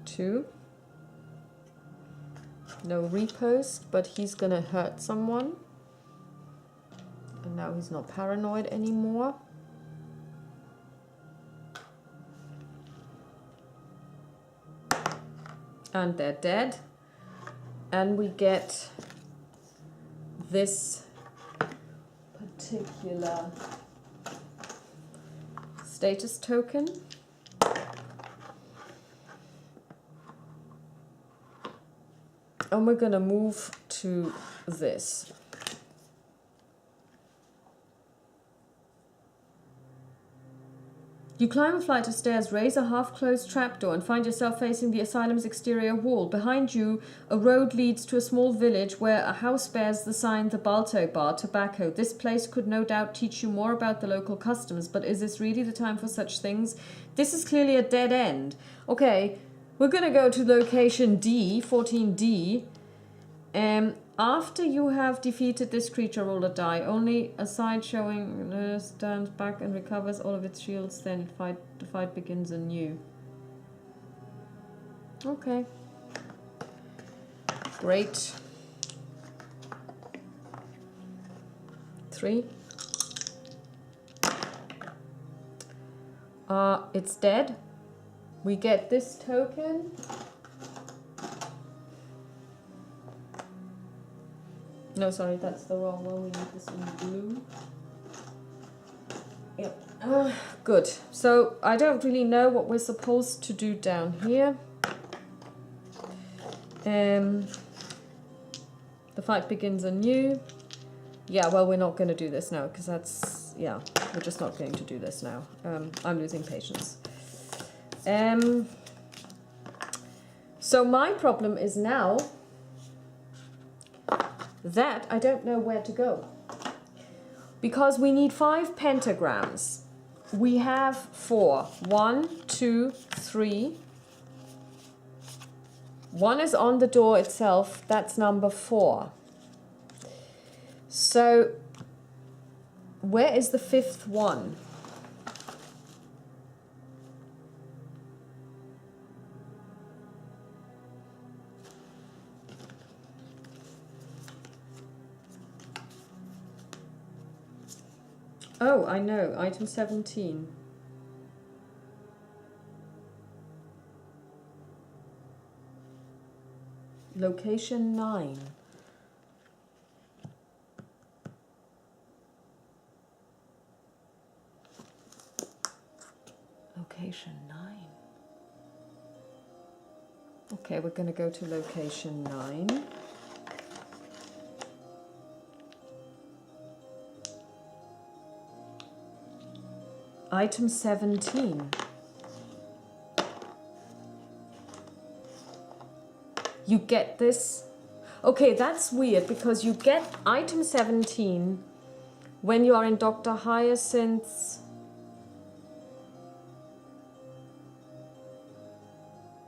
2. No repost, but he's gonna hurt someone. And now he's not paranoid anymore. And they're dead. And we get this particular status token. And we're gonna move to this. You climb a flight of stairs, raise a half-closed trapdoor, and find yourself facing the asylum's exterior wall. Behind you, a road leads to a small village where a house bears the sign "The Balto Bar Tobacco." This place could no doubt teach you more about the local customs, but is this really the time for such things? This is clearly a dead end. Okay, we're going to go to location D, 14D. After you have defeated this creature, roll a die. Only a side showing stands back and recovers all of its shields, then the fight begins anew. Okay. Great. 3. It's dead. We get this token. No, sorry, that's the wrong one. We need this in blue. Yep. Good. So I don't really know what we're supposed to do down here. The fight begins anew. Yeah, well, we're not going to do this now because that's, yeah, we're just not going to do this now. I'm losing patience. So my problem is now that I don't know where to go. Because we need 5 pentagrams. We have 4. 1, 2, 3. 1 is on the door itself. That's number 4. So where is the 5th one? Oh, I know. Item 17. Location 9. Location 9. Okay, we're going to go to location 9. Item 17. You get this. Okay, that's weird because you get item 17 when you are in Dr. Hyacinth's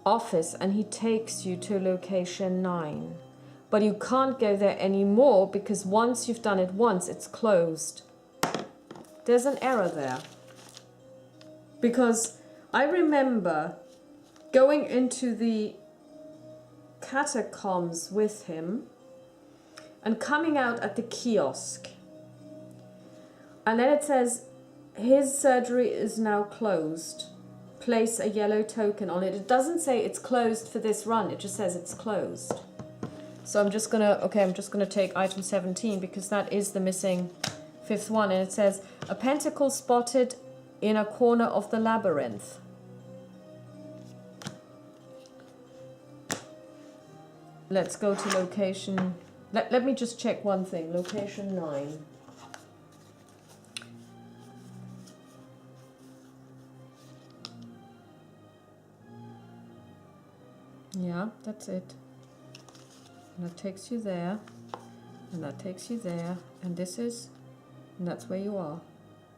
office and he takes you to location 9. But you can't go there anymore because once you've done it once, it's closed. There's an error there. Because I remember going into the catacombs with him and coming out at the kiosk. And then it says, his surgery is now closed. Place a yellow token on it. It doesn't say it's closed for this run. It just says it's closed. So I'm just gonna take item 17 because that is the missing 5th one. And it says, a pentacle spotted in a corner of the labyrinth. Let's go to location. Let me just check one thing. Location 9. Yeah, that's it. And that takes you there. And that takes you there. And this is, and that's where you are.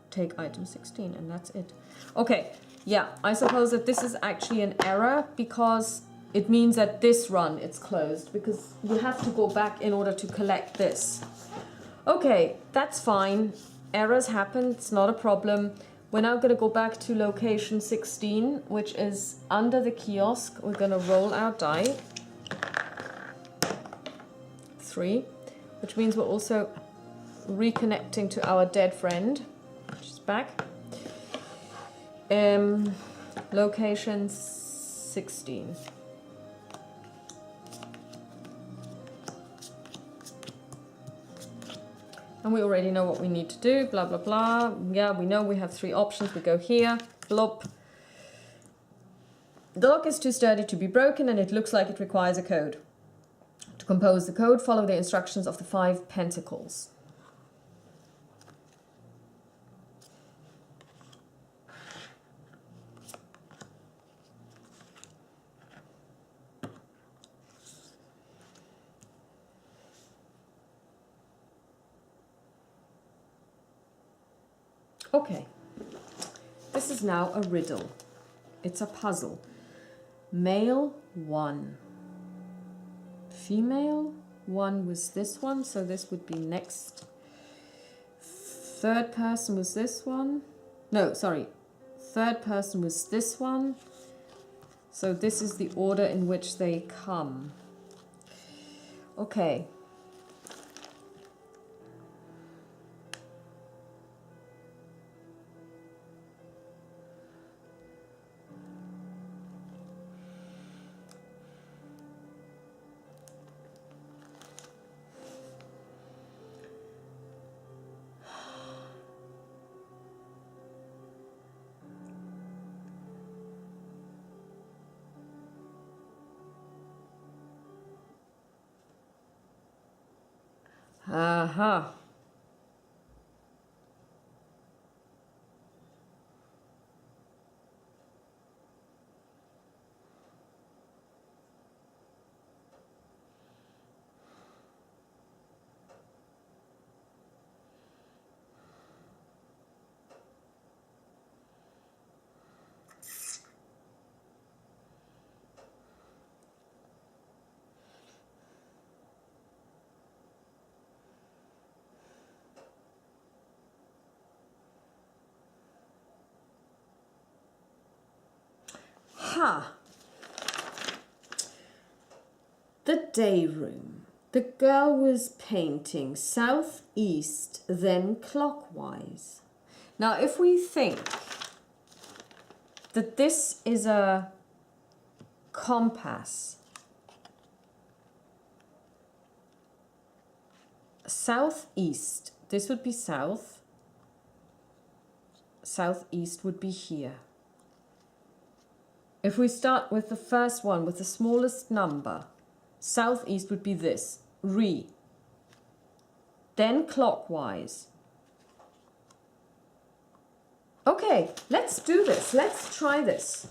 Take item 16 and that's it. Okay, yeah, I suppose that this is actually an error because it means that this run it's closed because you have to go back in order to collect this. Okay, that's fine. Errors happen, it's not a problem. We're now going to go back to location 16, which is under the kiosk. We're going to roll our die. 3, which means we're also reconnecting to our dead friend. She's back. Location 16. And we already know what we need to do, blah, blah, blah. Yeah, we know we have 3 options. We go here, blop. The lock is too sturdy to be broken and it looks like it requires a code. To To compose the code, follow the instructions of the 5 pentacles. Okay, this is now a riddle. It's a puzzle. Male 1. Female 1 was this one, so this would be next. Third person was this one. No, sorry. Third person was this one. So this is the order in which they come. Okay. Aha. Ha! The day room. The girl was painting southeast, then clockwise. Now, if we think that this is a compass, southeast, this would be south, southeast would be here. If we start with the first one, with the smallest number, southeast would be this, re. Then clockwise. Okay, let's do this. Let's try this.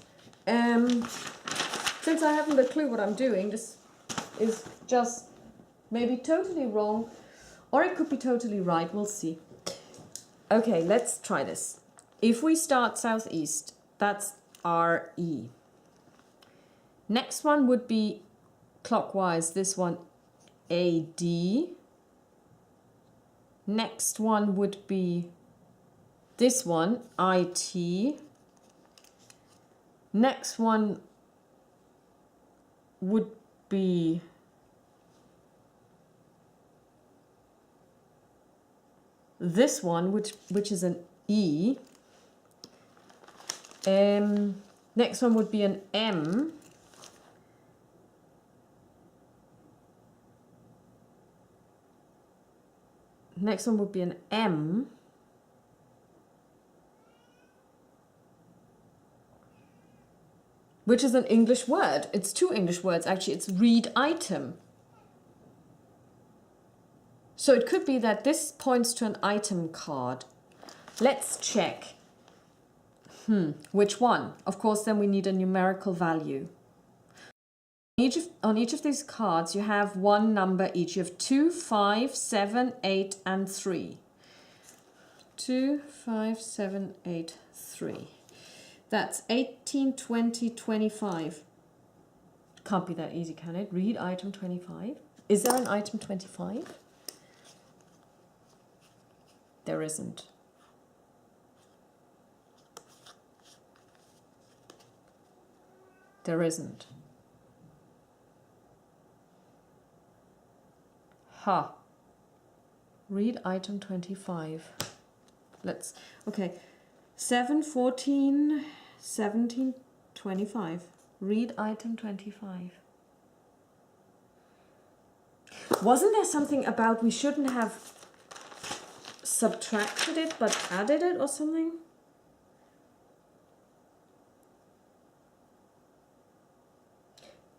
Since I haven't a clue what I'm doing, this is just maybe totally wrong, or it could be totally right. We'll see. Okay, let's try this. If we start southeast, that's RE. Next one would be clockwise, this one AD. Next one would be this one IT. Next one would be this one, which is an E. Next one would be an M. Next one would be an M. Which is an English word. It's 2 English words, actually. It's read item. So it could be that this points to an item card. Let's check. Which one? Of course, then we need a numerical value. On each of these cards, you have one number each. You have 2, 5, 7, 8, and 3. 2, 5, 7, 8, 3. That's 18, 20, 25. Can't be that easy, can it? Read item 25. Is there an item 25? There isn't. There isn't. Ha. Read item 25. Okay. 7, 14, 17, 25. Read item 25. Wasn't there something about we shouldn't have subtracted it but added it or something?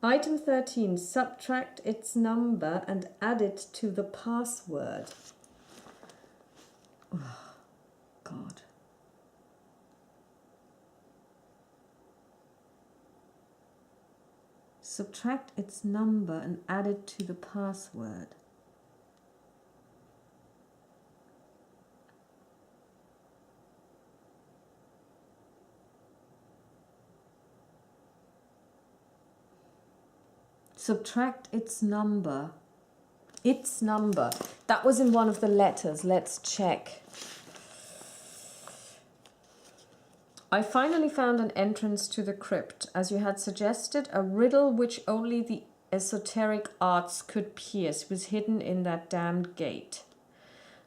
Item 13, subtract its number and add it to the password. Oh, God. Subtract its number and add it to the password. Subtract its number. Its number. That was in one of the letters. Let's check. I finally found an entrance to the crypt. As you had suggested, a riddle which only the esoteric arts could pierce was hidden in that damned gate.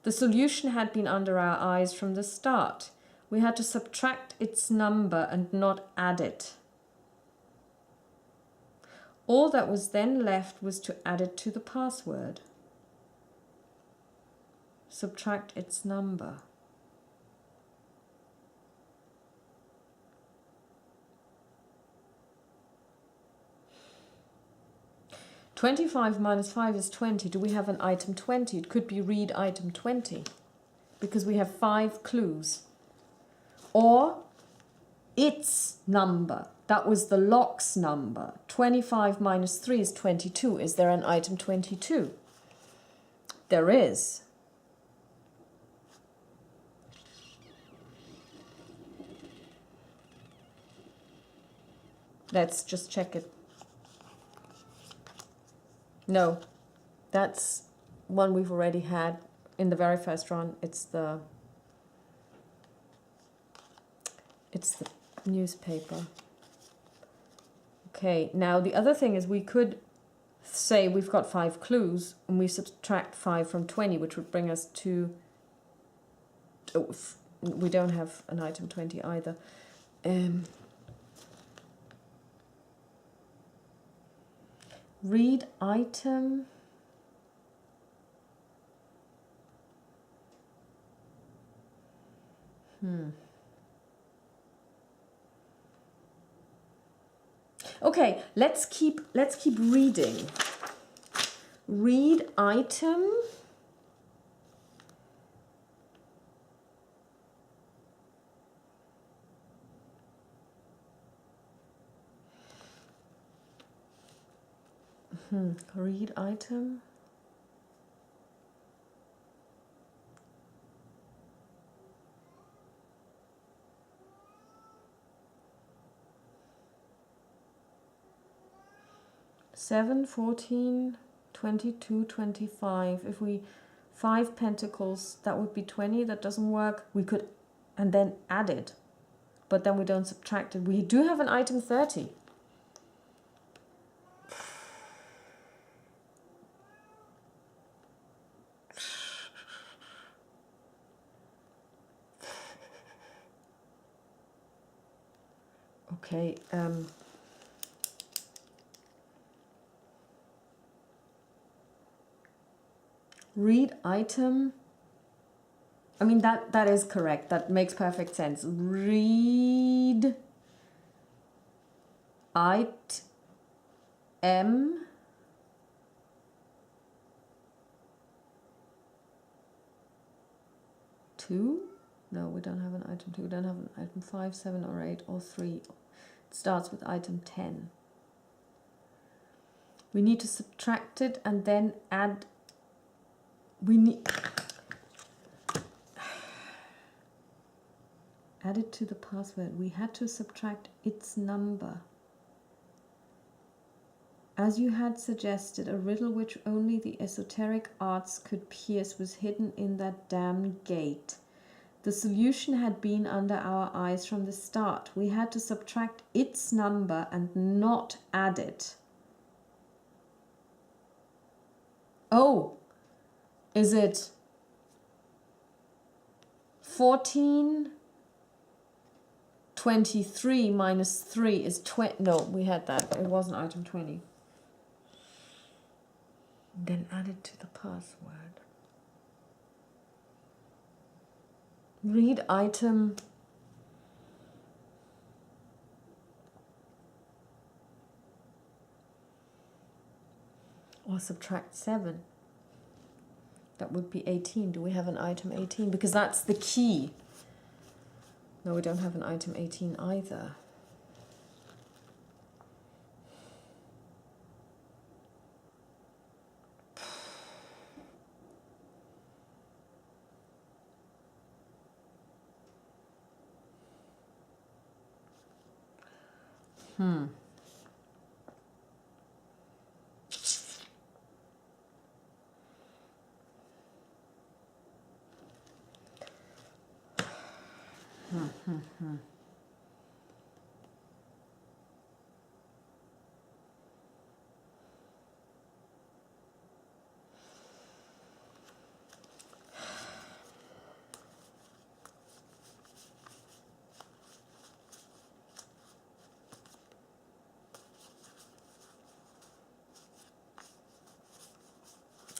The solution had been under our eyes from the start. We had to subtract its number and not add it. All that was then left was to add it to the password. Subtract its number. "25 minus 5 is 20. Do we have an item 20? It could be read item 20 because we have 5 clues. Or its number. That was the lock's number. 25 minus 3 is 22. Is there an item 22? There is. Let's just check it. No, that's one we've already had in the very first run. It's the newspaper. Okay, now the other thing is we could say we've got 5 clues and we subtract 5 from 20, which would bring us to... Oh, we don't have an item 20 either. Read item... Okay, let's keep reading. Read item. Read item. Seven, 14, 22, 25. If we 5 pentacles, that would be 20. That doesn't work. We could and then add it, but then we don't subtract it. We do have an item 30. Okay, read item. I mean, that is correct. That makes perfect sense. Read item 2. No, we don't have an item 2. We don't have an item 5, 7, or 8, or 3. It starts with item 10. We need to subtract it and then add. We need add it to the password. We had to subtract its number. As you had suggested, a riddle which only the esoteric arts could pierce was hidden in that damned gate. The solution had been under our eyes from the start. We had to subtract its number and not add it. Oh, is it 14? 23 minus 3 is 20. No, we had that. It wasn't item 20. Then add it to the password. Read item. subtract 7. That would be 18. Do we have an item 18? Because that's the key. No, we don't have an item 18 either.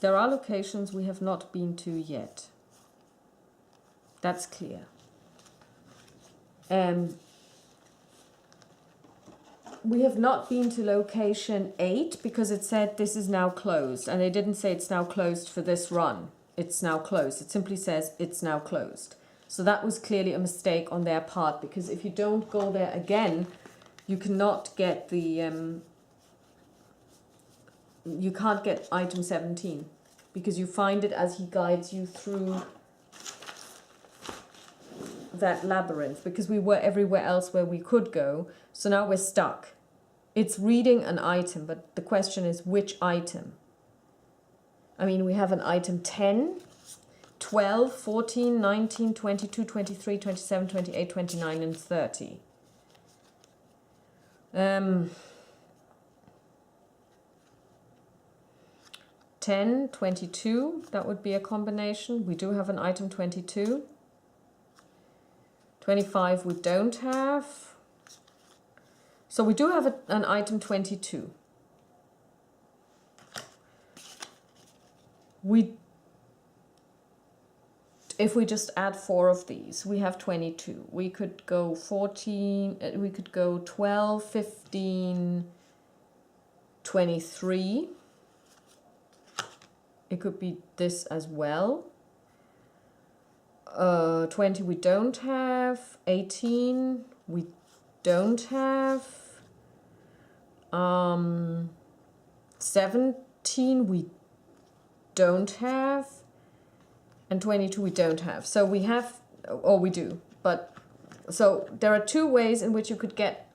There are locations we have not been to yet. That's clear. We have not been to location 8 because it said this is now closed. And they didn't say it's now closed for this run. It's now closed. It simply says it's now closed. So that was clearly a mistake on their part, because if you don't go there again, you cannot get the... you can't get item 17 because you find it as he guides you through that labyrinth, because we were everywhere else where we could go. So now we're stuck. It's reading an item, but the question is which item? I mean, we have an item 10, 12, 14, 19, 22, 23, 27, 28, 29, and 30. 10, 22, that would be a combination. We do have an item 22. 25 we don't have. So we do have an item 22. If we just add 4 of these, we have 22. We could go 14, we could go 12, 15, 23. It could be this as well. 20 we don't have. 18 we don't have. 17 we don't have. And 22 we don't have. So we have, or we do. But so there are 2 ways in which you could get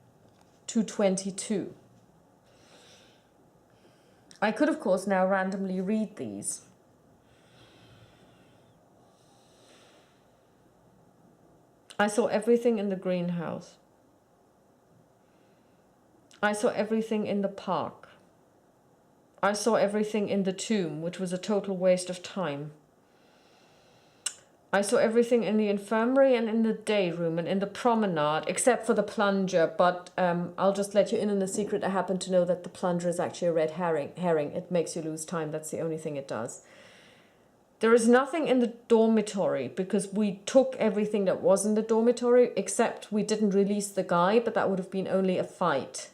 to 22. I could, of course, now randomly read these. I saw everything in the greenhouse. I saw everything in the park. I saw everything in the tomb, which was a total waste of time. I saw everything in the infirmary and in the day room and in the promenade, except for the plunger. But I'll just let you in on a secret. I happen to know that the plunger is actually a red herring. It makes you lose time. That's the only thing it does. There is nothing in the dormitory because we took everything that was in the dormitory, except we didn't release the guy, but that would have been only a fight.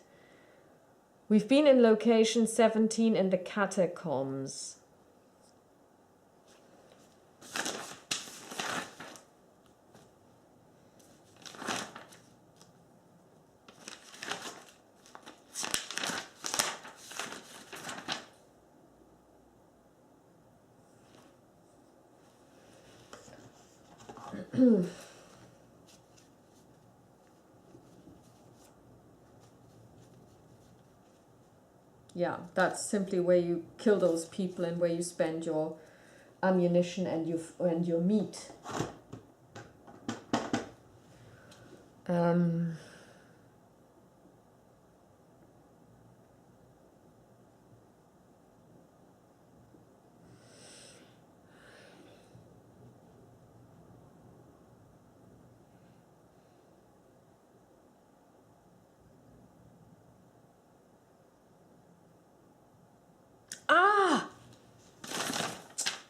We've been in location 17 in the catacombs. Yeah, that's simply where you kill those people and where you spend your ammunition and your meat.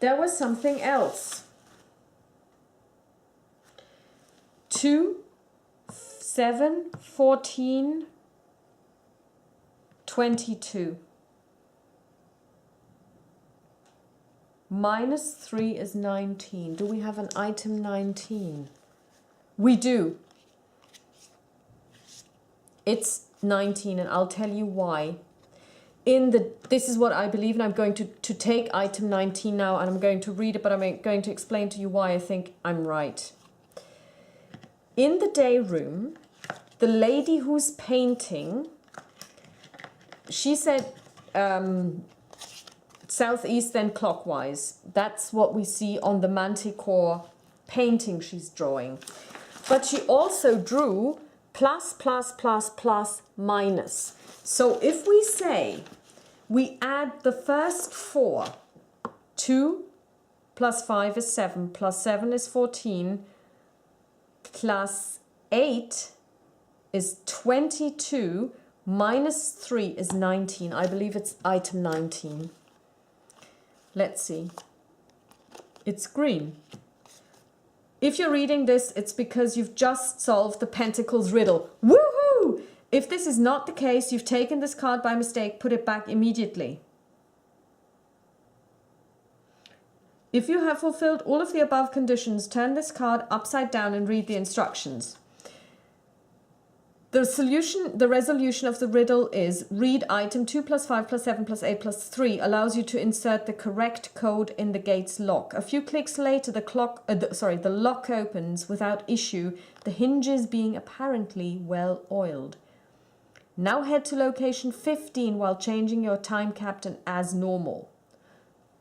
There was something else. 2, 7, 14, 22. Minus 3 is 19. Do we have an item 19? We do. It's 19, and I'll tell you why. This is what I believe, and I'm going to take item 19 now, and I'm going to read it, but I'm going to explain to you why I think I'm right. In the day room, the lady who's painting, she said southeast, then clockwise. That's what we see on the Manticore painting she's drawing. But she also drew plus, plus, plus, plus, minus. So if we say we add the first 4, 2 plus 5 is 7, plus 7 is 14, plus 8 is 22, minus 3 is 19. I believe it's item 19. Let's see. It's green. If you're reading this, it's because you've just solved the Pentacles riddle. Woohoo! If this is not the case, you've taken this card by mistake, put it back immediately. If you have fulfilled all of the above conditions, turn this card upside down and read the instructions. The resolution of the riddle is read item 2 plus 5 plus 7 plus 8 plus 3 allows you to insert the correct code in the gate's lock. A few clicks later, the lock opens without issue, the hinges being apparently well oiled. Now head to location 15 while changing your time captain as normal.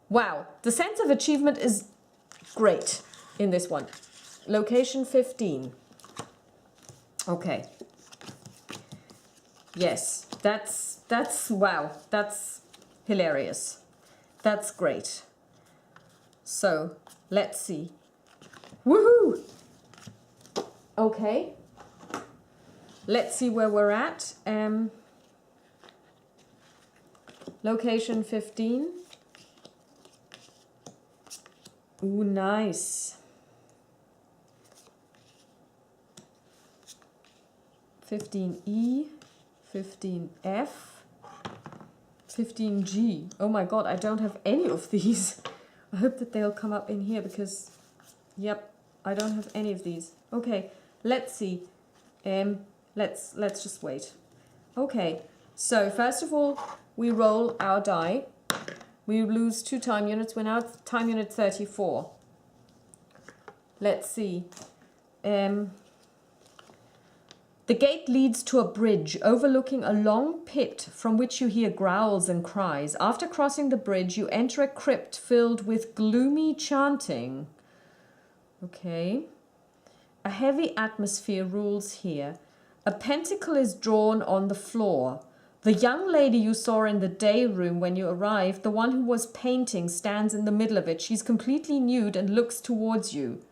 Wow, the sense of achievement is great in this one. Location 15. Okay. Yes, that's wow, that's hilarious. That's great. So, let's see. Woohoo! Okay. Let's see where we're at. Location 15. Ooh, nice. 15E, 15F, 15G. Oh my god, I don't have any of these. I hope that they'll come up in here because, yep, I don't have any of these. Okay, let's see. Let's just wait. Okay, so first of all, we roll our die. We lose 2 time units. We're now at time unit 34. Let's see. The gate leads to a bridge overlooking a long pit from which you hear growls and cries. After crossing the bridge, you enter a crypt filled with gloomy chanting. Okay. A heavy atmosphere rules here. A pentacle is drawn on the floor. The young lady you saw in the day room when you arrived, the one who was painting, stands in the middle of it. She's completely nude and looks towards you.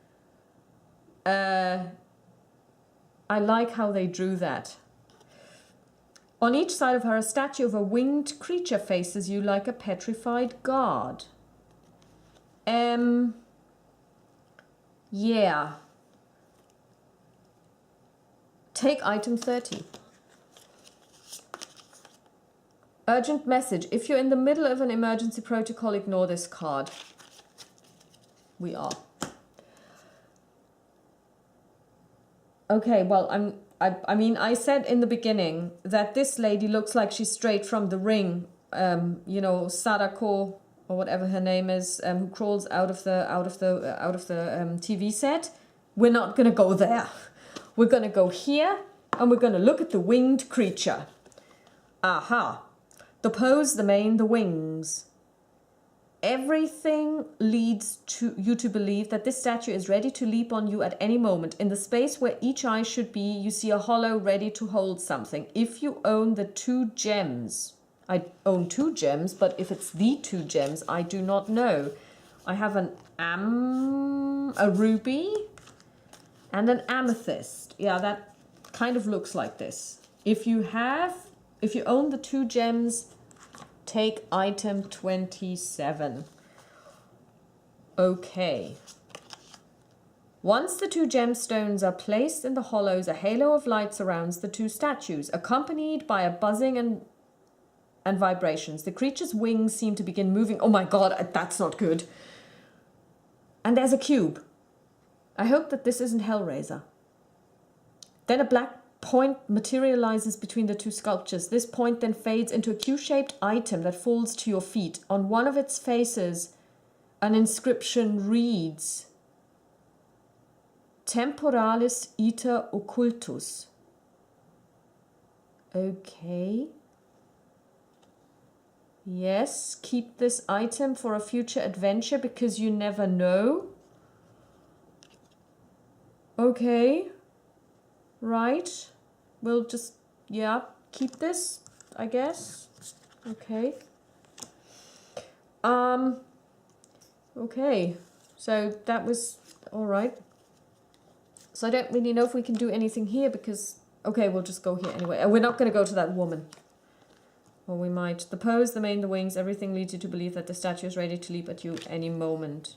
I like how they drew that. On each side of her, a statue of a winged creature faces you like a petrified guard. Yeah. Take item 30. Urgent message. If you're in the middle of an emergency protocol, ignore this card. We are. Okay, well, I mean, I said in the beginning that this lady looks like she's straight from the ring. You know, Sadako or whatever her name is, who crawls out of the TV set. We're not gonna go there. We're gonna go here, and we're gonna look at the winged creature. Aha. The pose, the mane, the wings. Everything leads you to believe that this statue is ready to leap on you at any moment. In the space where each eye should be, you see a hollow ready to hold something. If you own the 2 gems, I own 2 gems, but if it's the 2 gems, I do not know. I have a ruby and an amethyst. Yeah, that kind of looks like this. If you own the 2 gems, take item 27. Okay. Once the 2 gemstones are placed in the hollows, a halo of light surrounds the 2 statues, accompanied by a buzzing and vibrations. The creature's wings seem to begin moving. Oh my god, that's not good. And there's a cube. I hope that this isn't Hellraiser. Then a black point materializes between the two sculptures. This point then fades into a Q-shaped item that falls to your feet. On one of its faces, an inscription reads, Temporalis iter occultus. Okay. Yes, keep this item for a future adventure because you never know. Okay. Right. We'll just, yeah, keep this, I guess. Okay. Okay. So that was all right. So I don't really know if we can do anything here because, okay, we'll just go here anyway. And we're not going to go to that woman. Or we might. The pose, the mane, the wings, everything leads you to believe that the statue is ready to leap at you any moment.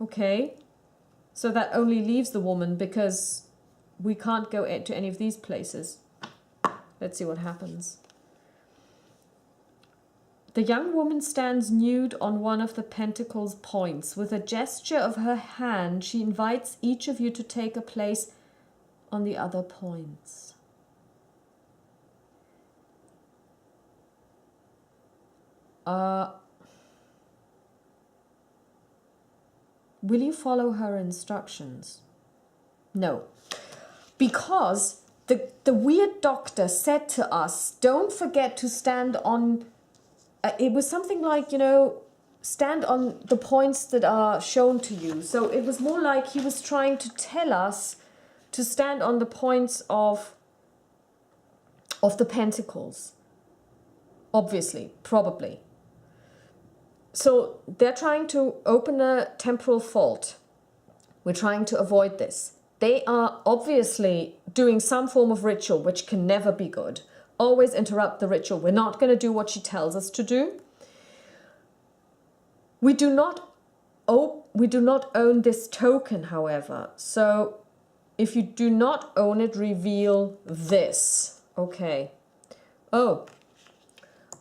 Okay. So that only leaves the woman because we can't go to any of these places. Let's see what happens. The young woman stands nude on one of the pentacle's points. With a gesture of her hand, she invites each of you to take a place on the other points. Will you follow her instructions? No. Because the weird doctor said to us, don't forget to stand on, it was something like, you know, stand on the points that are shown to you. So it was more like he was trying to tell us to stand on the points of the pentacles. Obviously, probably. So they're trying to open a temporal fault. We're trying to avoid this. They are obviously doing some form of ritual, which can never be good. Always interrupt the ritual. We're not going to do what she tells us to do. We do not own this token, however. So if you do not own it, reveal this. Okay. Oh.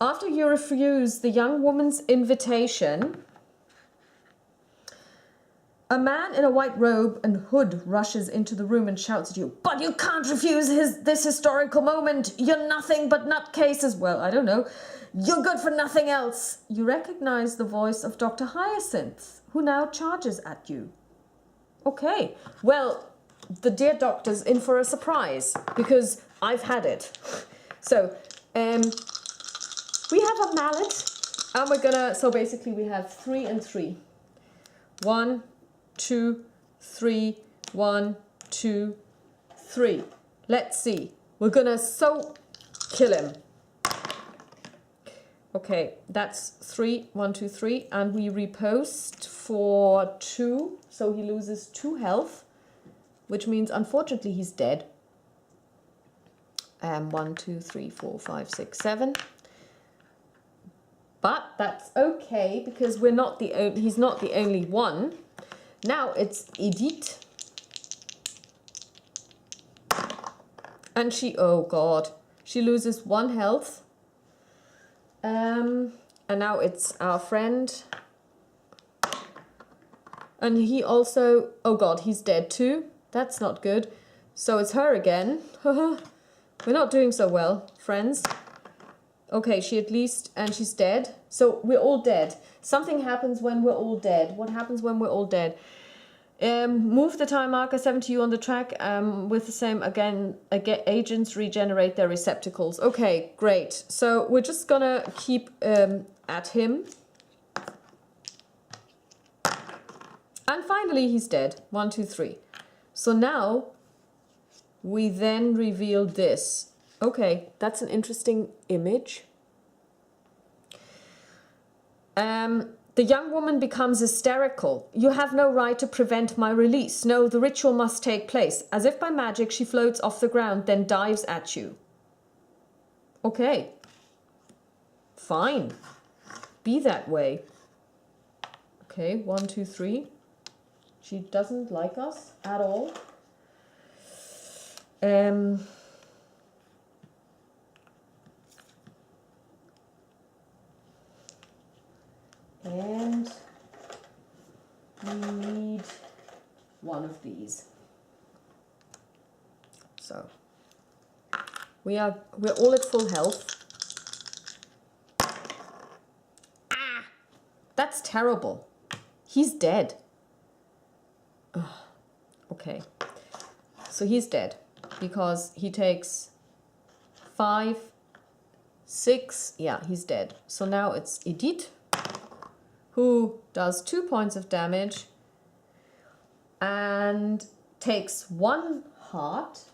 After you refuse the young woman's invitation, a man in a white robe and hood rushes into the room and shouts at you, but you can't refuse this historical moment. You're nothing but nutcases. Well, I don't know. You're good for nothing else. You recognize the voice of Dr. Hyacinth, who now charges at you. Okay, well, the dear doctor's in for a surprise because I've had it. So, we have a mallet and we're gonna, so basically we have 3 and 3. 1, 2, 3, 1, 2, 3. Let's see. We're gonna kill him. Okay, that's 3, 1, 2, 3, and we repost for 2, so he loses 2 health, which means unfortunately he's dead. 1, 2, 3, 4, 5, 6, 7. But that's okay because we're not he's not the only one. Now it's Edith. And she, oh God, she loses 1 health. And now it's our friend. And he also, oh God, he's dead too. That's not good. So it's her again. We're not doing so well, friends. Okay, she at least, and she's dead. So we're all dead. Something happens when we're all dead. What happens when we're all dead? Move the time marker 7 to you on the track with the same, again, agents regenerate their receptacles. Okay, great. So we're just gonna keep at him. And finally he's dead. 1, 2, 3. So now we then reveal this. Okay, that's an interesting image. The young woman becomes hysterical. You have no right to prevent my release. No, the ritual must take place. As if by magic, she floats off the ground, then dives at you. Okay. Fine. Be that way. Okay, 1, 2, 3. She doesn't like us at all. And We need one of these. So we're all at full health. Ah, that's terrible. He's dead. Ugh. Okay. So he's dead because he takes 5, 6. Yeah, he's dead. So now it's Edith, who does 2 points of damage and takes 1 heart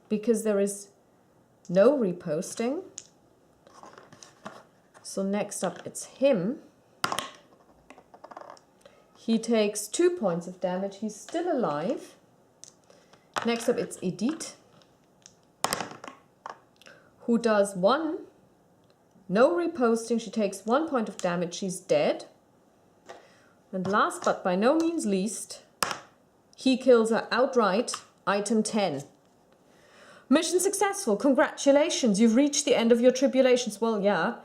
because there is no reposting. So next up it's him. He takes 2 points of damage. He's still alive. Next up it's Edith, who does 1. No reposting. She takes 1 point of damage. She's dead. And last but by no means least, he kills her outright. Item 10. Mission successful. Congratulations. You've reached the end of your tribulations. Well, yeah.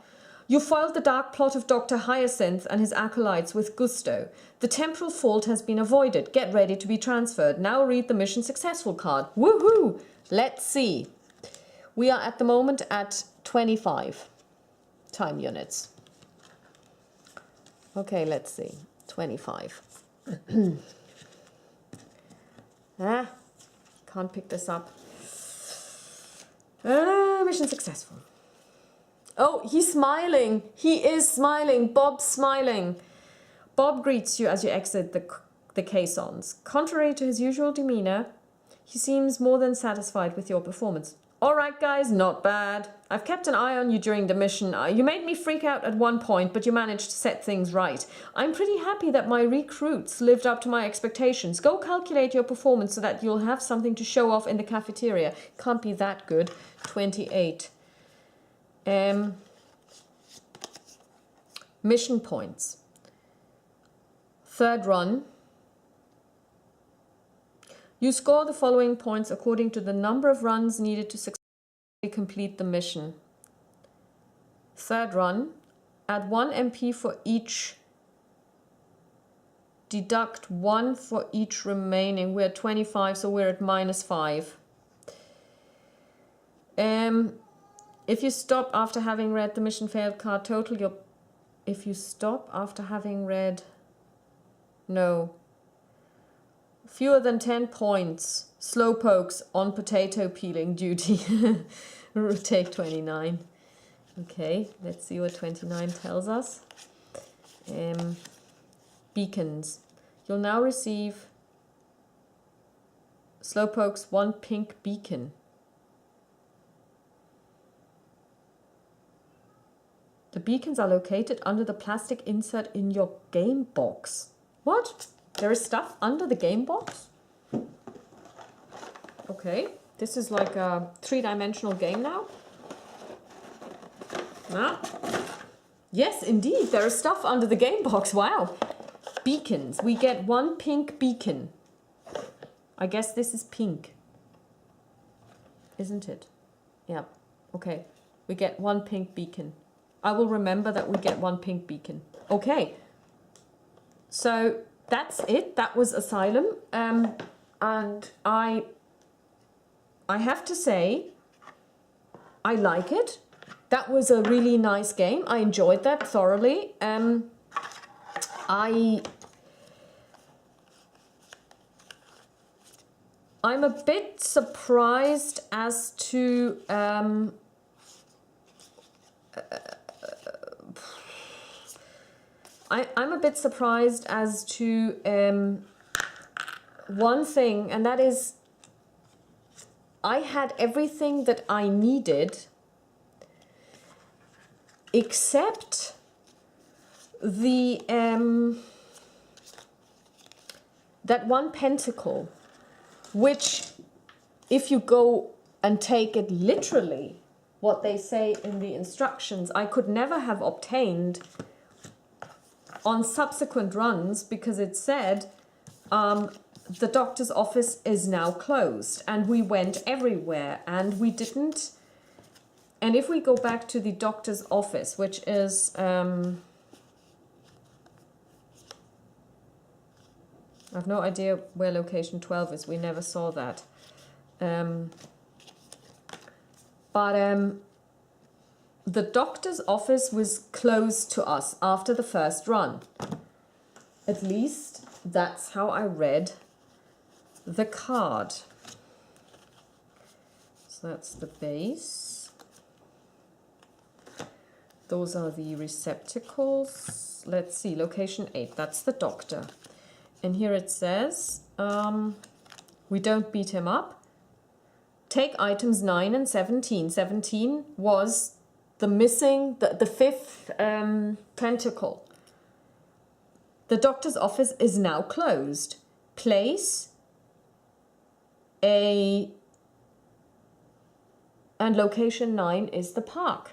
You foiled the dark plot of Dr. Hyacinth and his acolytes with gusto. The temporal fault has been avoided. Get ready to be transferred. Now read the mission successful card. Woohoo! Let's see. We are at the moment at 25 time units. Okay, let's see. 25. Can't pick this up. Mission successful. Oh, he's smiling. He is smiling. Bob's smiling. Bob greets you as you exit the caissons. Contrary to his usual demeanor, he seems more than satisfied with your performance. All right, guys, not bad. I've kept an eye on you during the mission. You made me freak out at one point, but you managed to set things right. I'm pretty happy that my recruits lived up to my expectations. Go calculate your performance so that you'll have something to show off in the cafeteria. Can't be that good. 28. Mission points. Third run. You score the following points according to the number of runs needed to successfully complete the mission. Third run. Add 1 MP for each. Deduct 1 for each remaining. We're at 25, so we're at -5. If you stop after having read the mission failed card total, if you stop after having read, no. Fewer than 10 points. Slowpokes on potato peeling duty. Take 29. Okay, let's see what 29 tells us. Beacons. You'll now receive Slowpokes 1 pink beacon. The beacons are located under the plastic insert in your game box. What? There is stuff under the game box? Okay, this is like a 3-dimensional game now. Ah. Yes, indeed, there is stuff under the game box. Wow. Beacons. We get 1 pink beacon. I guess this is pink. Isn't it? Yeah. Okay. We get 1 pink beacon. I will remember that we get 1 pink beacon. Okay. So that's it. That was Asylum. And I have to say, I like it. That was a really nice game. I enjoyed that thoroughly. I'm a bit surprised as to I'm a bit surprised as to one thing, and that is I had everything that I needed except the that 1 pentacle, which if you go and take it literally, what they say in the instructions, I could never have obtained on subsequent runs because it said the doctor's office is now closed, and we went everywhere and we didn't. And if we go back to the doctor's office, which is I have no idea where location 12 is. We never saw that. The doctor's office was closed to us after the first run. At least that's how I read the card. So that's the base. Those are the receptacles. Let's see, location 8, that's the doctor. And here it says, we don't beat him up. Take items 9 and 17. 17 was the missing, the fifth pentacle. The doctor's office is now closed. Place and location 9 is the park.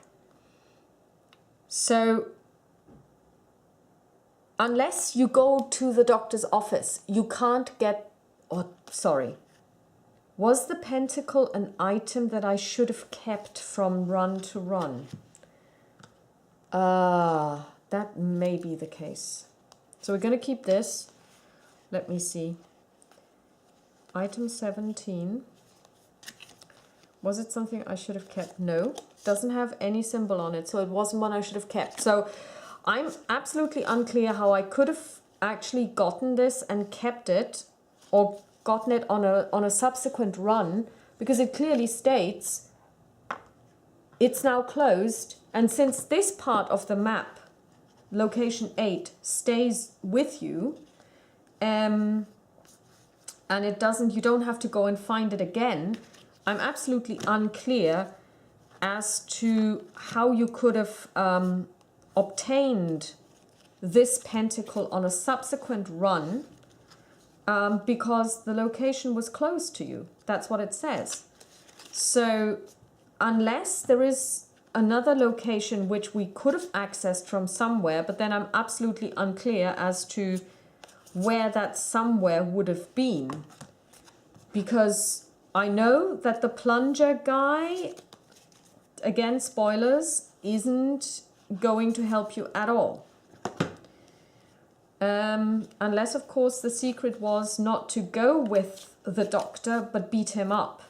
So unless you go to the doctor's office, you can't get, sorry. Was the pentacle an item that I should have kept from run to run? That may be the case. So we're going to keep this. Let me see. Item 17. Was it something I should have kept? No. Doesn't have any symbol on it, so it wasn't one I should have kept. So I'm absolutely unclear how I could have actually gotten this and kept it, or gotten it on a subsequent run, because it clearly states it's now closed, and since this part of the map, location 8, stays with you, and it doesn't, you don't have to go and find it again, I'm absolutely unclear as to how you could have obtained this pentacle on a subsequent run, because the location was closed to you. That's what it says. So unless there is another location which we could have accessed from somewhere, but then I'm absolutely unclear as to where that somewhere would have been. Because I know that the plunger guy, again, spoilers, isn't going to help you at all. Unless, of course, the secret was not to go with the doctor, but beat him up.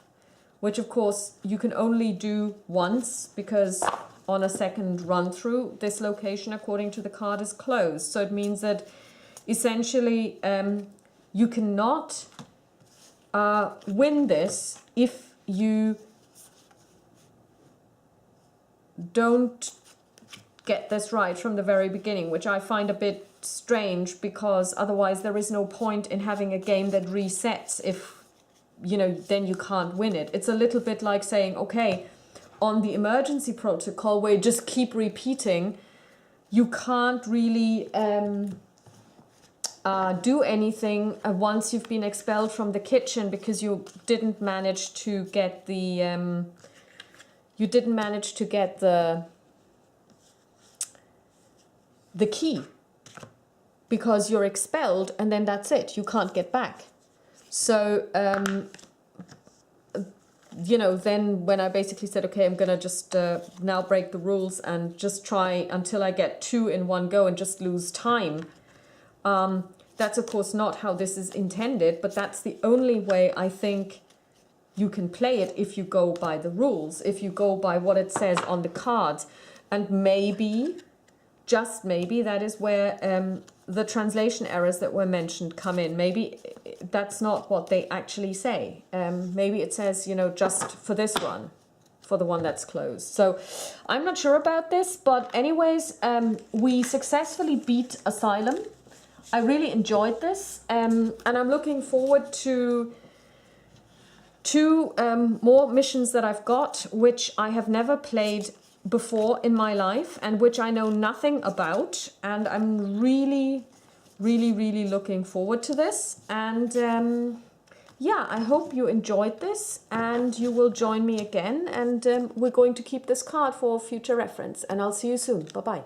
Which, of course, you can only do once, because on a second run through, this location, according to the card, is closed. So it means that, essentially, you cannot win this if you don't get this right from the very beginning, which I find a bit strange, because otherwise there is no point in having a game that resets if, you know, then you can't win it. It's a little bit like saying, okay, on the emergency protocol where you just keep repeating, you can't really do anything once you've been expelled from the kitchen, because you didn't manage to get the the key, because you're expelled and then that's it, you can't get back. So you know, then when I basically said, okay, I'm gonna just now break the rules and just try until I get 2 in one go and just lose time, that's of course not how this is intended, but that's the only way I think you can play it if you go by the rules, if you go by what it says on the cards. And maybe, just maybe, that is where the translation errors that were mentioned come in. Maybe that's not what they actually say. Maybe it says, you know, just for this one, for the one that's closed. So I'm not sure about this, but anyways, we successfully beat Asylum. I really enjoyed this, and I'm looking forward to 2 more missions that I've got, which I have never played before in my life and which I know nothing about, and I'm really looking forward to this. And yeah, I hope you enjoyed this and you will join me again, and we're going to keep this card for future reference, and I'll see you soon. Bye bye.